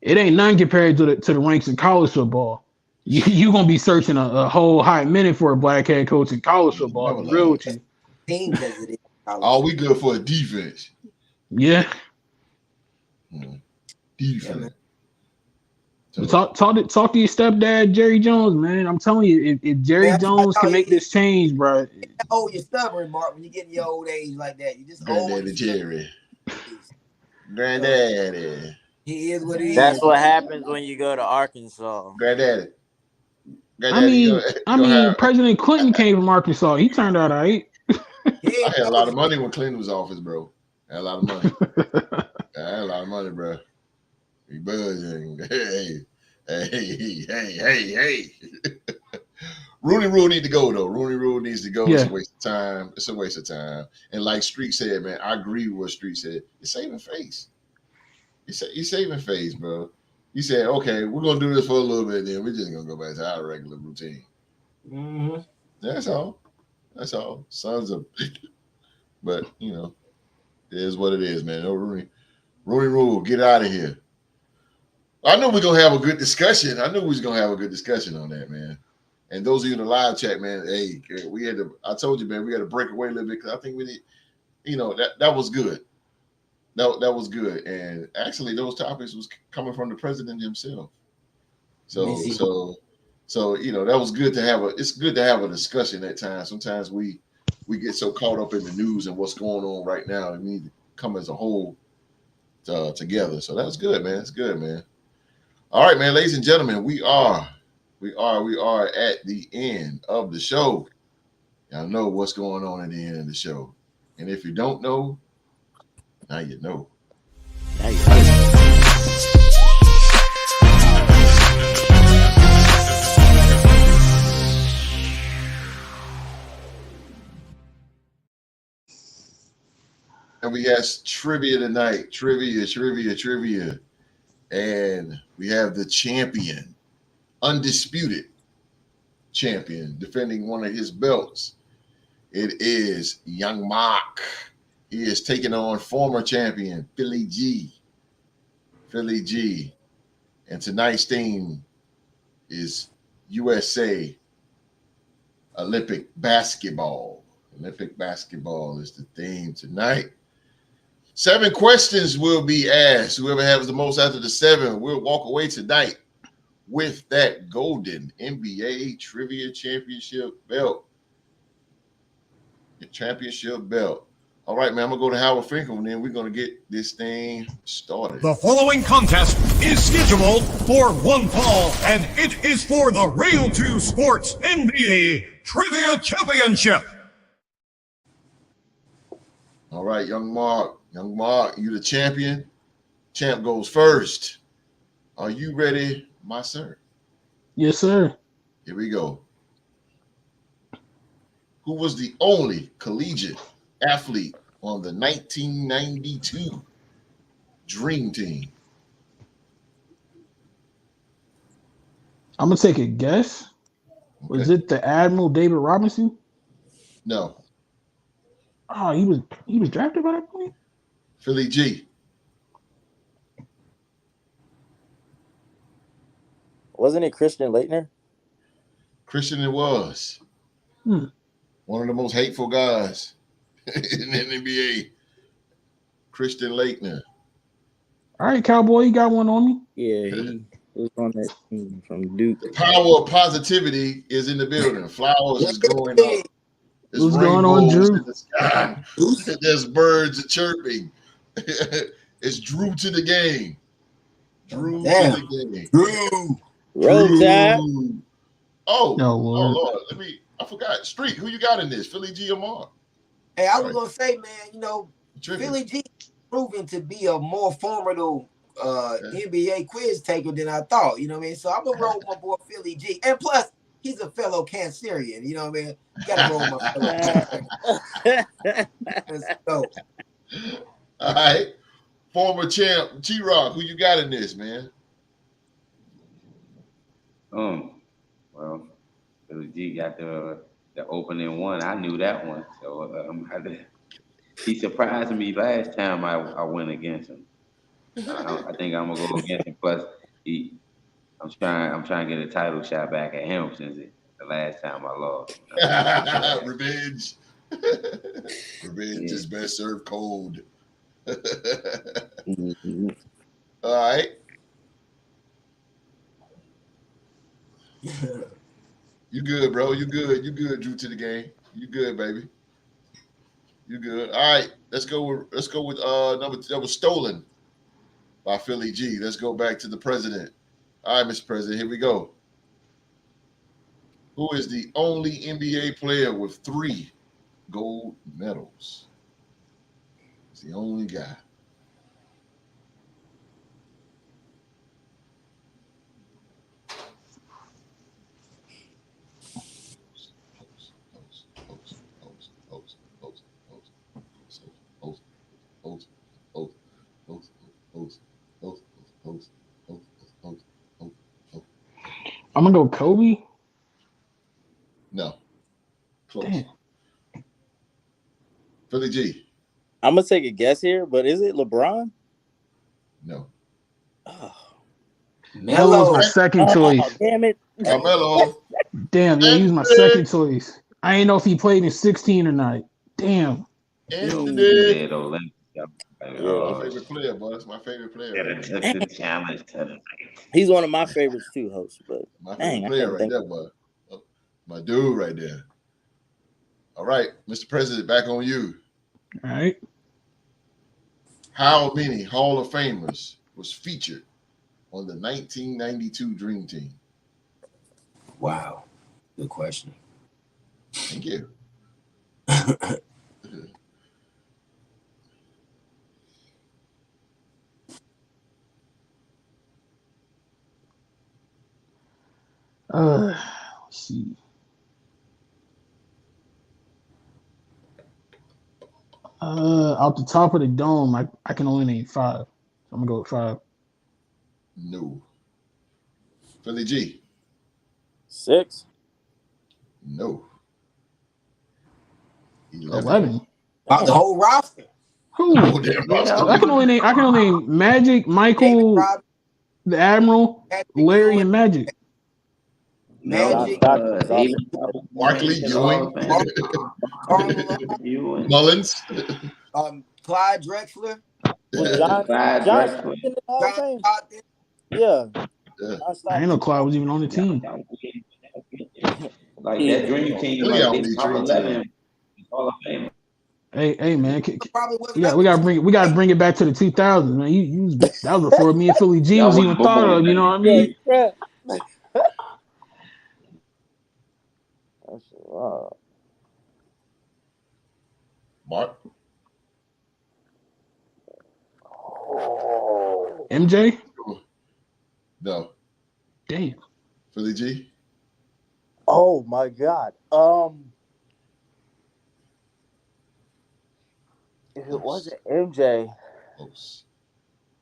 it ain't none compared to the ranks in college football. You gonna be searching a whole hot minute for a black head coach in college football. I'm real with you. Teams as it is. All we good for a defense. Yeah. Defense. So talk to your stepdad Jerry Jones, man. I'm telling you, if Jerry Jones can make this change, bro. Oh, you're stubborn, Mark. When you get in your old age like that, you just Granddaddy Jerry. Granddaddy. He is what he is. That's what happens when you go to Arkansas. Granddaddy. I mean, President Clinton came from Arkansas. He turned out all right. I had a lot of money when Clinton was office, bro. I had a lot of money. I had a lot of money, bro. He buzzing. Hey. Rooney Rule need to go though. Rooney Rule needs to go. Yeah. It's a waste of time. It's a waste of time. And like Street said, man, I agree with what Street said. It's saving face. He's saving face, bro. He said, okay, we're gonna do this for a little bit, then we're just gonna go back to our regular routine. Mm-hmm. That's all. Sons of, but it is what it is, man. No Rooney Rule, get out of here. I know we're gonna have a good discussion. I on that, man. And those of you in the live chat, man, hey, I told you, man, we had to break away a little bit because I think we need, that was good. That was good. And actually those topics was coming from the president himself. So that was good to have it's good to have a discussion at times. Sometimes we get so caught up in the news and what's going on right now, and we need to come as a whole together. So that's good, man. It's good, man. All right, man, ladies and gentlemen, we are at the end of the show. Y'all know what's going on at the end of the show. And if you don't know, now you know. And we got trivia tonight. Trivia. And we have the champion, undisputed champion, defending one of his belts. It is Young Mark. He is taking on former champion, Philly G. And tonight's theme is USA Olympic basketball. Olympic basketball is the theme tonight. 7 questions will be asked. Whoever has the most after the 7 will walk away tonight with that golden NBA Trivia Championship belt. The championship belt. All right, man, I'm going to go to Howard Finkel, and then we're going to get this thing started. The following contest is scheduled for one fall, and it is for the Real 2 Sports NBA Trivia Championship. All right, Young Mark, you the champion. Champ goes first. Are you ready, my sir? Yes, sir. Here we go. Who was the only collegiate athlete on the 1992 Dream Team? I'm gonna take a guess. Okay. Was it the Admiral David Robinson? No. Oh, he was drafted by that point? Philly G. Wasn't it Christian Laettner? Christian it was. Hmm. One of the most hateful guys in the NBA. Christian Laettner. All right, Cowboy, you got one on me. Yeah, he was on that team from Duke. The power of positivity is in the building. Flowers is growing up. There's What's going on, rainbows Drew? in the sky. There's birds chirping. It's Drew to the game. Drew to the game. Drew. Roll Tide. Oh, No, oh Lord. Lord. I forgot. Street, who you got in this? Philly G or Mark? Hey, I was gonna say, man, you know, Tripping. Philly G proven to be a more formidable NBA quiz taker than I thought. You know what I mean? So I'm gonna roll with my boy Philly G, and plus he's a fellow Cancerian. You know what I mean? You gotta roll with my fellow Cancerian. Let's go. All right. Former champ T-Rock, who you got in this, man? Well, Philly G got the opening one. I knew that one, so he surprised me last time I went against him. I think I'm gonna go against him. Plus, I'm trying to get a title shot back at him since the last time I lost. Revenge. Revenge is best served cold. Mhm. All right. You good, bro. You good. You good, Drew, to the game. You good, baby. You good. All right. Let's go with number that was stolen by Philly G. Let's go back to the president. All right, Mr. President, here we go. Who is the only NBA player with 3 gold medals? He's the only guy. I'm gonna go Kobe. No. Close. Damn. Philly G. I'm gonna take a guess here, but is it LeBron? No. Oh, Melo was my second choice. damn it! Carmelo. Damn, yeah, he was my second choice. I didn't know if he played in 16 or not. Damn. Anthony. Oh, My favorite player, boy. That's my favorite player. Right took there. the challenge to the He's one of my favorites too, host. But My dang, favorite I player can't right think. there, boy. Oh, my dude right there. All right, Mr. President, back on you. All right. How many Hall of Famers was featured on the 1992 Dream Team? Wow, good question. Thank you. Let's see. Out the top of the dome, I can only name 5. So I'm gonna go with 5. No. Philly G. 6. No. 11. About the whole roster. Who? Oh, damn, I can only name Magic, David Michael, Robinson, the Admiral, Larry, and Magic. Magic, David Barkley, Ewing, Carmelo, Mullins. Clyde Drexler, Was John Stockton in the Hall of John Fame? Stockton. Yeah. Yeah. John I ain't know Stockton. Clyde was even on the team. Like that dream team, Really, like I they need top dream 11 Hall of Fame. Hey, man, Probably wasn't we gotta bring it back to the 2000s, man. That was before me and Philly G That was was even before thought of. that. You know what I Yeah, mean? yeah. That's wow. Mark. Oh. MJ. No. Damn. Philly G. Oh my God. If it wasn't MJ, Host.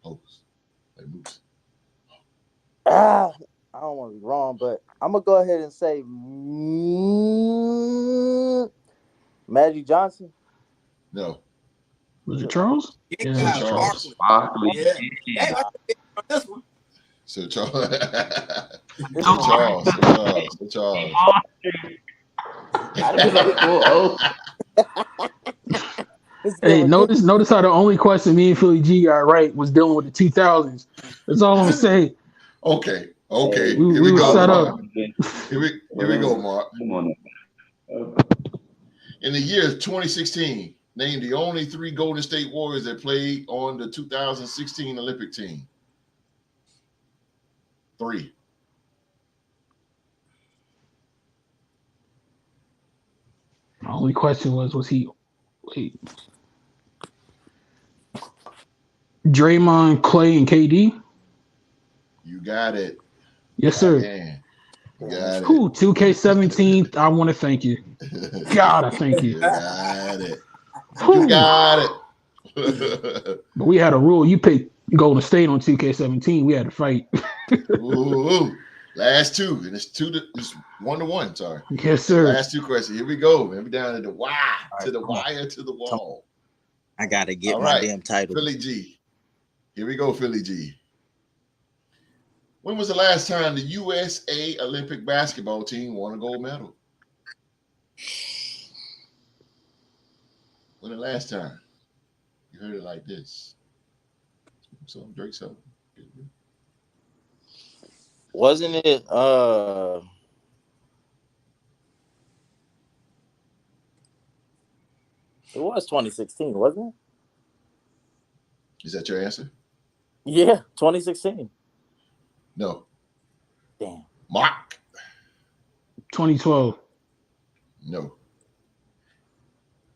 Like Moose. I don't want to be wrong, but I'm gonna go ahead and say Magic Johnson. No. Was it Charles? Yeah, Charles. Barkley. Barkley. Yeah. Hey, I think on this one. So Charles. Charles. I'd have been like 4-0. Hey, notice how the only question me and Philly G got right was dealing with the 2000s. That's all I'm gonna say. Okay. We Here we were go, set Mark. up. Here we go, Mark. Come on. In the year 2016, name the only 3 Golden State Warriors that played on the 2016 Olympic team. 3. My only question was he wait. Draymond, Clay, and KD? You got it. Yes, sir. Man. You got Cool. 2K17. I want to thank you. it. God, I thank you. You got it. Whew. You got it. But we had a rule. You picked Golden State on 2K17. We had to fight. Ooh. Last 2, and it's 1-1. Sorry. Yes, sir. Last 2 questions. Here we go, man. We down to the wire, to the wire, to the wall. I gotta get All my right. damn title. Philly G. Here we go, Philly G. When was the last time the USA Olympic basketball team won a gold medal? When the last time? You heard it like this. So Drake so. Wasn't it it was 2016, wasn't it? Is that your answer? Yeah, 2016. No. Damn. Mark? 2012. No.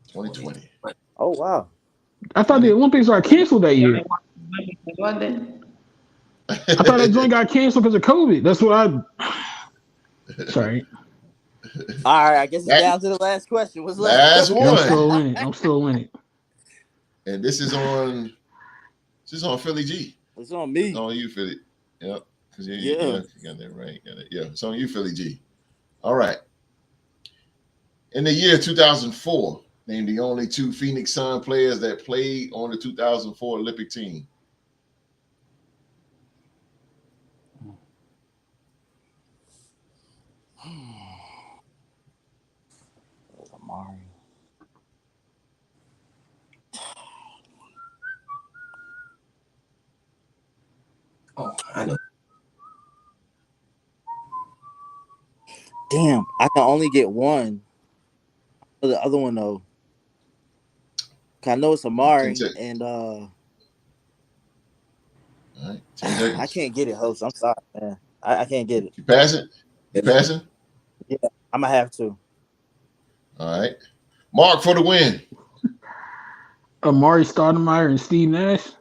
2020. Oh wow. I thought the Olympics got canceled that year. London. I thought that joint got canceled because of COVID. That's what I. Sorry. All right, I guess it's down to the last question. What's Last left? one. I'm still winning. And this is on Philly G. It's on me. It's on you, Philly. Yep. Because you got that right. Got it. Yeah, it's on you, Philly G. All right. In the year 2004, name the only 2 Phoenix Sun players that played on the 2004 Olympic team. Amari. Oh, I know. Damn, I can only get one. The other one though. I know it's Amari and All right, 10 seconds. I can't get it, host. I'm sorry, man. I can't get it. You passing? You passing? Yeah, I'm gonna have to. All right. Mark for the win. Amari Stoudemire and Steve Nash.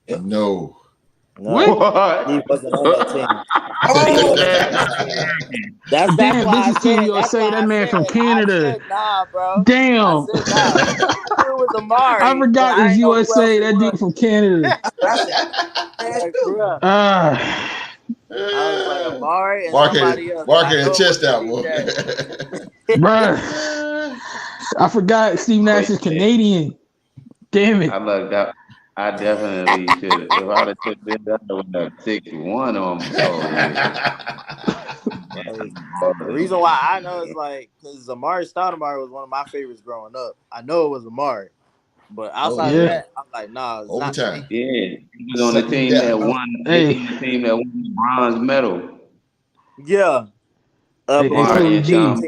No. No, What? he wasn't on that team. That's Damn, why this is Team USA. That man from Canada. Nah, bro. Damn. It was Amari. I forgot it's USA. That dude from Canada. I was like Amari and somebody else. Mark had chest out, boy. Bruh. I forgot Steve Nash is Canadian. Damn it. I lucked out. I definitely should. If I'd have took this, I would have 61 on me. The reason why I know is like because Amari Stoudemire was one of my favorites growing up. I know it was Amari, but outside of that, I'm like, nah. It's Overtime. Yeah, he was on the team that won. Hey. The team that won the bronze medal. Yeah. Hey, Amari G. won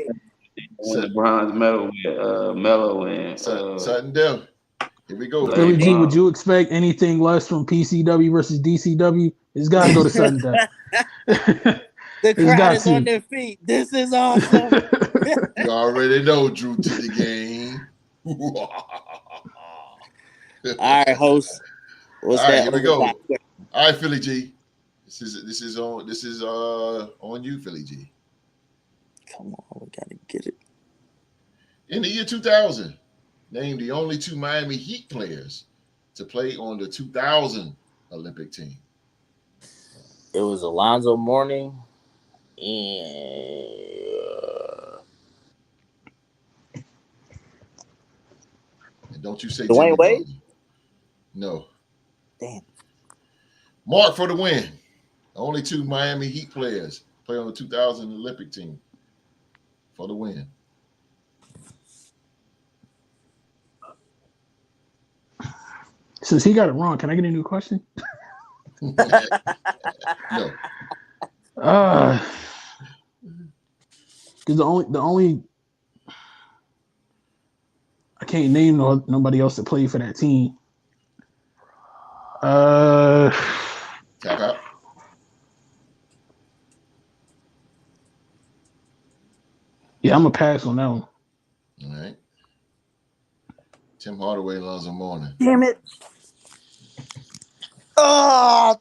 the bronze medal with Melo and Sutton Dell. Here we go. Philly G, would you expect anything less from PCW versus DCW? It's got to go to Sutton Dell. The crowd is on their feet. This is awesome. You already know Drew to the game. All right, host. What's All right, that? here we go. All right, Philly G. This is on you, Philly G. Come on, we gotta get it. In the year 2000, name the only 2 Miami Heat players to play on the 2000 Olympic team. It was Alonzo Mourning and don't you say Dwayne Wade? No. Damn. Mark for the win. Only 2 Miami Heat players play on the 2000 Olympic team for the win. Since he got it wrong, can I get a new question? No. Because the only I can't name nobody else that played for that team. Tap out. Yeah, I'm gonna pass on that one. All right. Tim Hardaway, Lonzo Mourning. Damn it. Oh,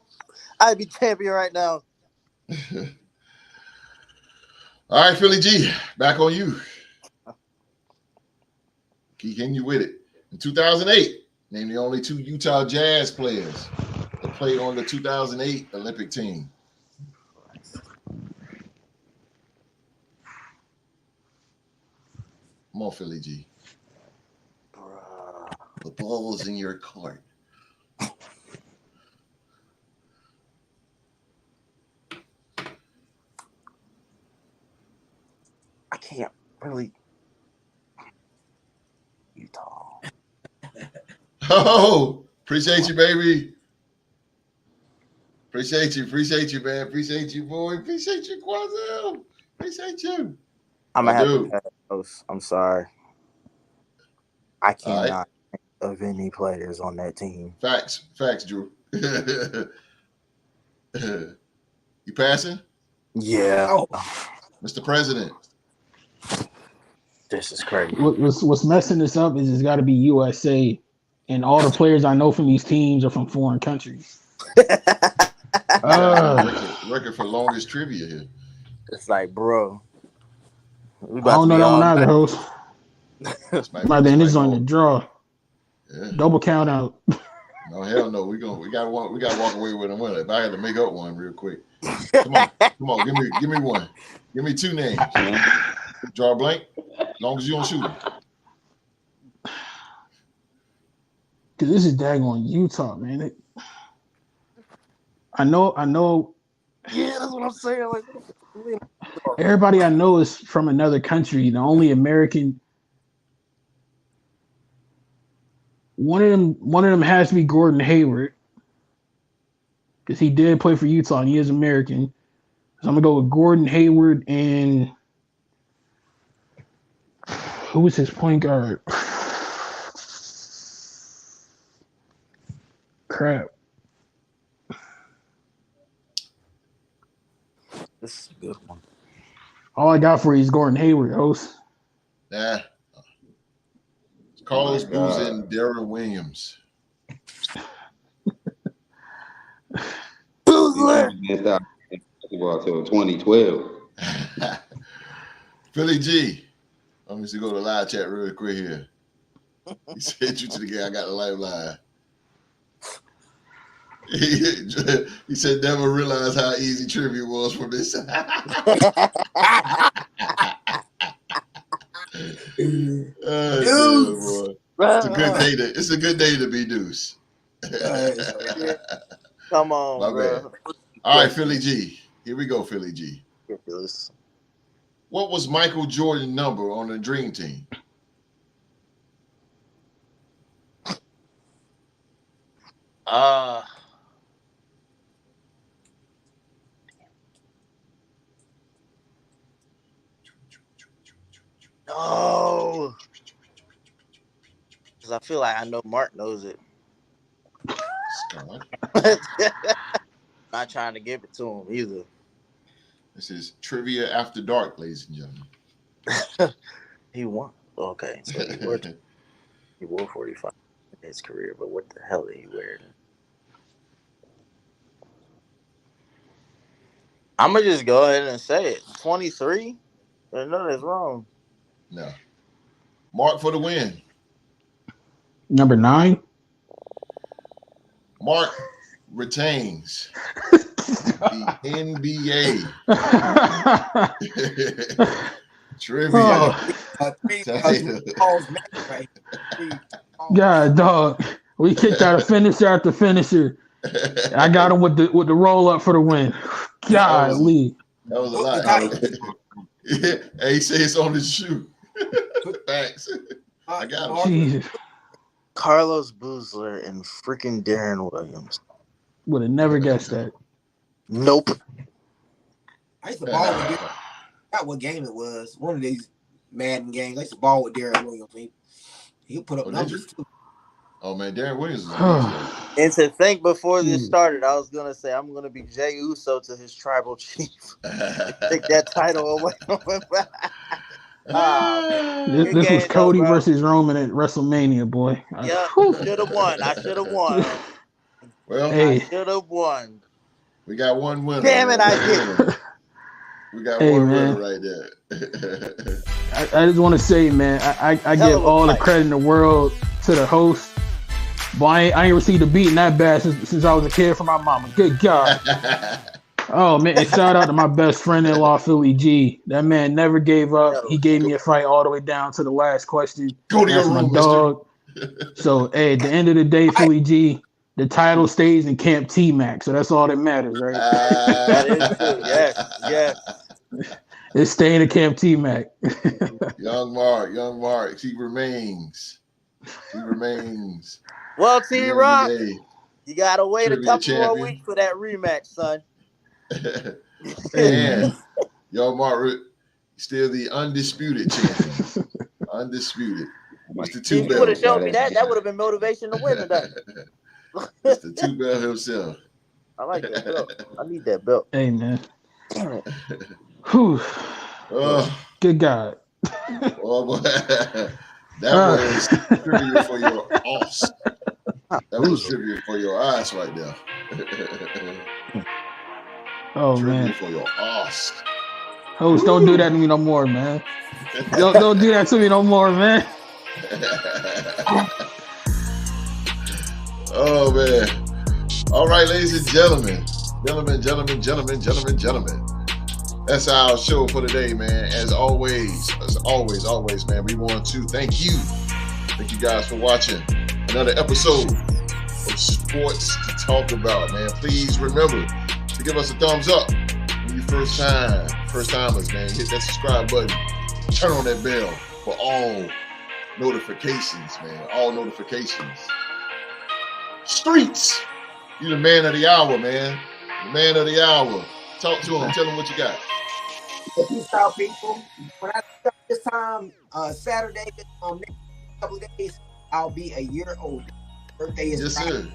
I'd be champion right now. All right, Philly G, back on you. Keep hitting you with it. In 2008, name the only 2 Utah Jazz players that played on the 2008 Olympic team. Come on, Philly G. The ball is in your court. I can't really. Utah. Oh, appreciate you, baby. Appreciate you, man. Appreciate you, boy. Appreciate you, Quazel. Appreciate you. I'm gonna I have do. to pass those. I'm sorry. I All cannot right. think of any players on that team. Facts, Drew. You passing? Yeah. Oh. Mr. President. This is crazy. What's messing this up is it's got to be USA, and all the players I know from these teams are from foreign countries. Record for longest trivia here. It's like, bro. We I don't know that one either, host. By then, it's on the draw. Yeah. Double count out. No, hell no. We gotta walk away with a winner. If I had to make up one real quick. Come on, give me one. Give me 2 names. Draw a blank. As long as you don't shoot them. Cause this is daggone Utah, man. I know. Yeah, that's what I'm saying. Like, Everybody I know is from another country. The only American. One of them has to be Gordon Hayward, because he did play for Utah and he is American. So I'm gonna go with Gordon Hayward and who was his point guard? Crap. this is a good one. All I got for you is Gordon Hayward, host. Nah. Carlos Oh my God. Boozer and Darren Williams. Missed out basketball till 2012. Philly G. Let me see, go to the live chat real quick here. He said you to the game. I got the lifeline. He said never realized how easy trivia was from this. Boy. It's a good day to be Deuce. Come on, My bro. bad. All right, Philly G. Here we go, Philly G. Ridiculous. What was Michael Jordan's number on the Dream Team? No. Because I feel like I know Mark knows it. Scott. Not trying to give it to him either. This is Trivia After Dark, ladies and gentlemen. He won. Okay. So he wore 45 in his career, but what the hell did he wear? I'm going to just go ahead and say it. 23? I know that's wrong. No. Mark for the win. Number 9. Mark retains the NBA trivia. God, dog. We kicked out a finisher after finisher. I got him with the roll up for the win. Golly. That was a Put the lot. title. Yeah. Hey, he said it's on his shoe. Thanks. I got it. Jesus. Carlos Boozler and freaking Darren Williams. Would have never guessed that. Nope. I used to ball with Darren. I forgot what game it was. One of these Madden games. I used to ball with Darren Williams. He'll put up numbers too. Oh man, Darren Williams is amazing. And to think before this started, I was gonna say I'm gonna be Jey Uso to his tribal chief. Take that title away from him. This was Cody versus Roman at WrestleMania, boy. Yeah, should have won. I should have won. Well, I should have won. We got one winner. Damn it, I did. We got one winner right there. I just want to say, man, I give all the credit in the world to the host. But I ain't received a beating that bad since I was a kid from my mama. Good God. Oh, man. And shout out to my best friend-in-law, Philly G. That man never gave up. He gave me a fight all the way down to the last question. Go to your room, dog. So, hey, at the end of the day, Philly G, the title stays in Camp T-Mac. So that's all that matters, right? That is true. Yes. It's staying in Camp T-Mac. Young Mark. He remains. Well, T-Rock, you got to wait a couple more weeks for that rematch, son. And Young Mark, still the undisputed champion. Undisputed. It's the two If you would have showed me that would have been motivation to win today. It's the two belt himself. I like that belt. I need that belt. Hey, man. Damn it. Whew. Good God. Oh, boy. That was trivia for your ass. That was trivia for your ass right there. Oh, trivia man. for your ass. Host, don't do that to me no more, man. Don't do that to me no more, man. Oh, man. All right, ladies and gentlemen. Gentlemen. That's our show for today, man. As always, man, we want to thank you. Thank you guys for watching another episode of Sports to Talk About, man. Please remember to give us a thumbs up when you first timers, man. Hit that subscribe button. Turn on that bell for all notifications, man. All notifications. Streets, you the man of the hour, man. The man of the hour. Talk to him. Tell him what you got. Peace out, people. When I start this time, Saturday, next couple of days, I'll be a year older. Birthday is Friday.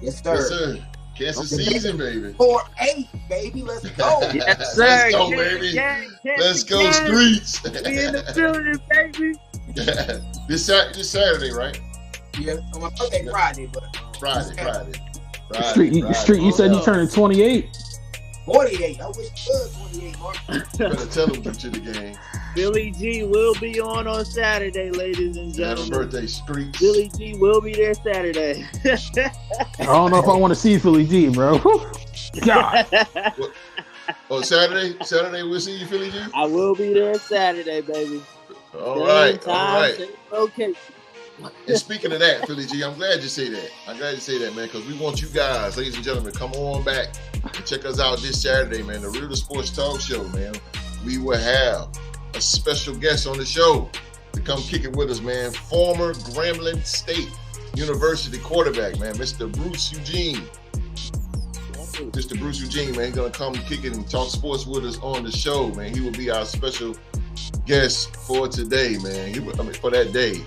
Yes, sir. Cancer season, baby. 4-8, baby. Let's go. Yes, sir. Let's go, baby. Let's go, streets. We in the building, baby. This Saturday, right? Yeah, on my birthday Friday, but Friday. Street, you said you turning 28. 48. I wish it was 28, Mark. You better tell them to the game. Billy G will be on Saturday, ladies and gentlemen. Happy birthday, streets. Billy G will be there Saturday. I don't know if I want to see Philly G, bro. God. Oh, Saturday we'll see you, Philly G? I will be there Saturday, baby. All right. Okay. And speaking of that, Philly G, I'm glad you say that. Man, because we want you guys, ladies and gentlemen, come on back and check us out this Saturday, man. The Real Sports Talk Show, man. We will have a special guest on the show to come kick it with us, man. Former Grambling State University quarterback, man, Mr. Bruce Eugene. Mr. Bruce Eugene, man, he's gonna come kick it and talk sports with us on the show, man. He will be our special guest for today, man. For that day.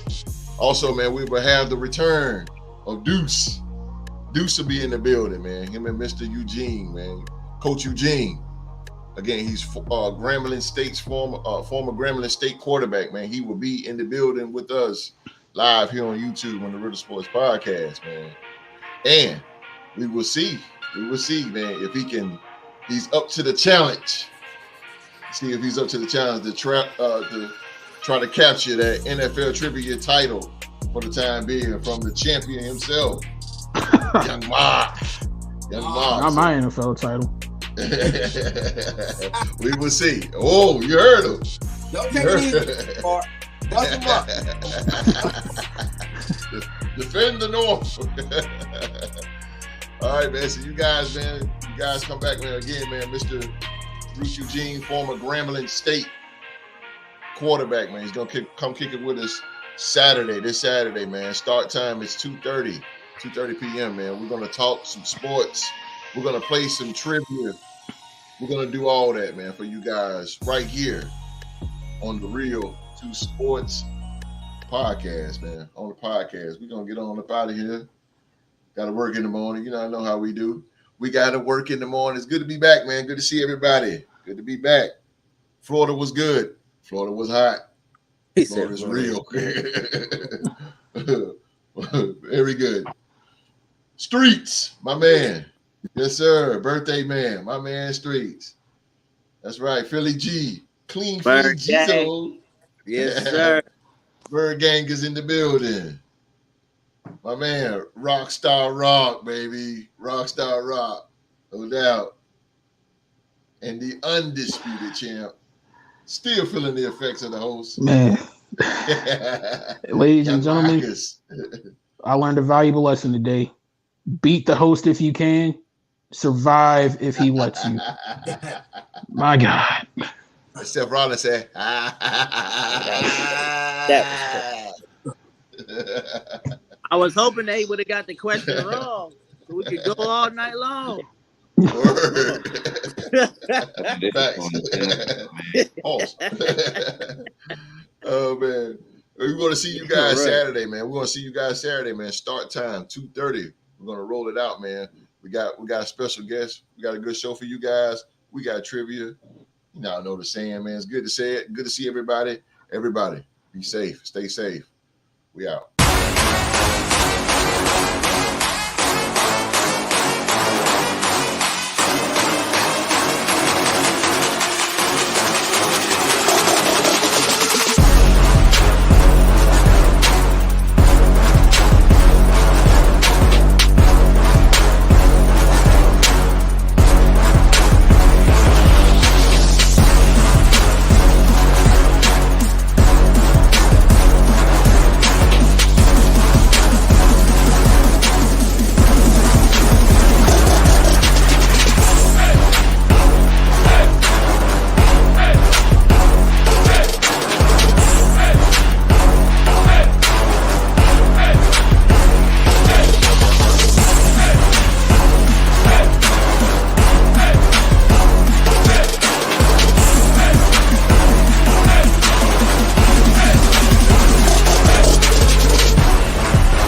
Also, man, we will have the return of Deuce. Deuce will be in the building, man. Him and Mr. Eugene, man. Coach Eugene. Again, he's Grambling State's former Grambling State quarterback, man. He will be in the building with us live here on YouTube on the Riddle Sports Podcast, man. And we will see, man, if he's up to the challenge. See if he's up to the challenge to try to capture that NFL trivia title for the time being from the champion himself, Young Mark. Not my NFL title. We will see. Oh, you heard him. Don't take it easy, Mark. Dust him up. Defend the North. All right, man. So you guys come back, man. Again, man, Mr. Bruce Eugene, former Grambling State quarterback, man. He's gonna come kick it with us this Saturday, man. Start time is 2:30 p.m., man. We're gonna talk some sports. We're gonna play some trivia. We're gonna do all that, man, for you guys right here on the Real 2 Sports podcast, man. On the podcast. We're gonna get on up out of here. Gotta work in the morning. You know, I know how we do. We gotta work in the morning. It's good to be back, man. Good to see everybody. Good to be back. Florida was good. Florida was hot. Florida's real. Very good. Streets, my man. Yes, sir. Birthday man. My man, Streets. That's right. Philly G. Clean Philly G. Yes, sir. Bird Gang is in the building. My man, Rockstar Rock, baby. Rockstar Rock. No doubt. And the undisputed champ. Still feeling the effects of the host. Man. Ladies and gentlemen, I learned a valuable lesson today. Beat the host if you can. Survive if he lets you. My God. Seth Rollins said, I was hoping they would have got the question wrong so we could go all night long. Oh, man. We're going to see you guys Saturday, man. We're going to see you guys Saturday, man. Start time, 2:30. We're going to roll it out, man. We got a special guest. We got a good show for you guys. We got trivia. You know, I know the saying, man. It's good to say it. Good to see everybody. Everybody, be safe. Stay safe. We out.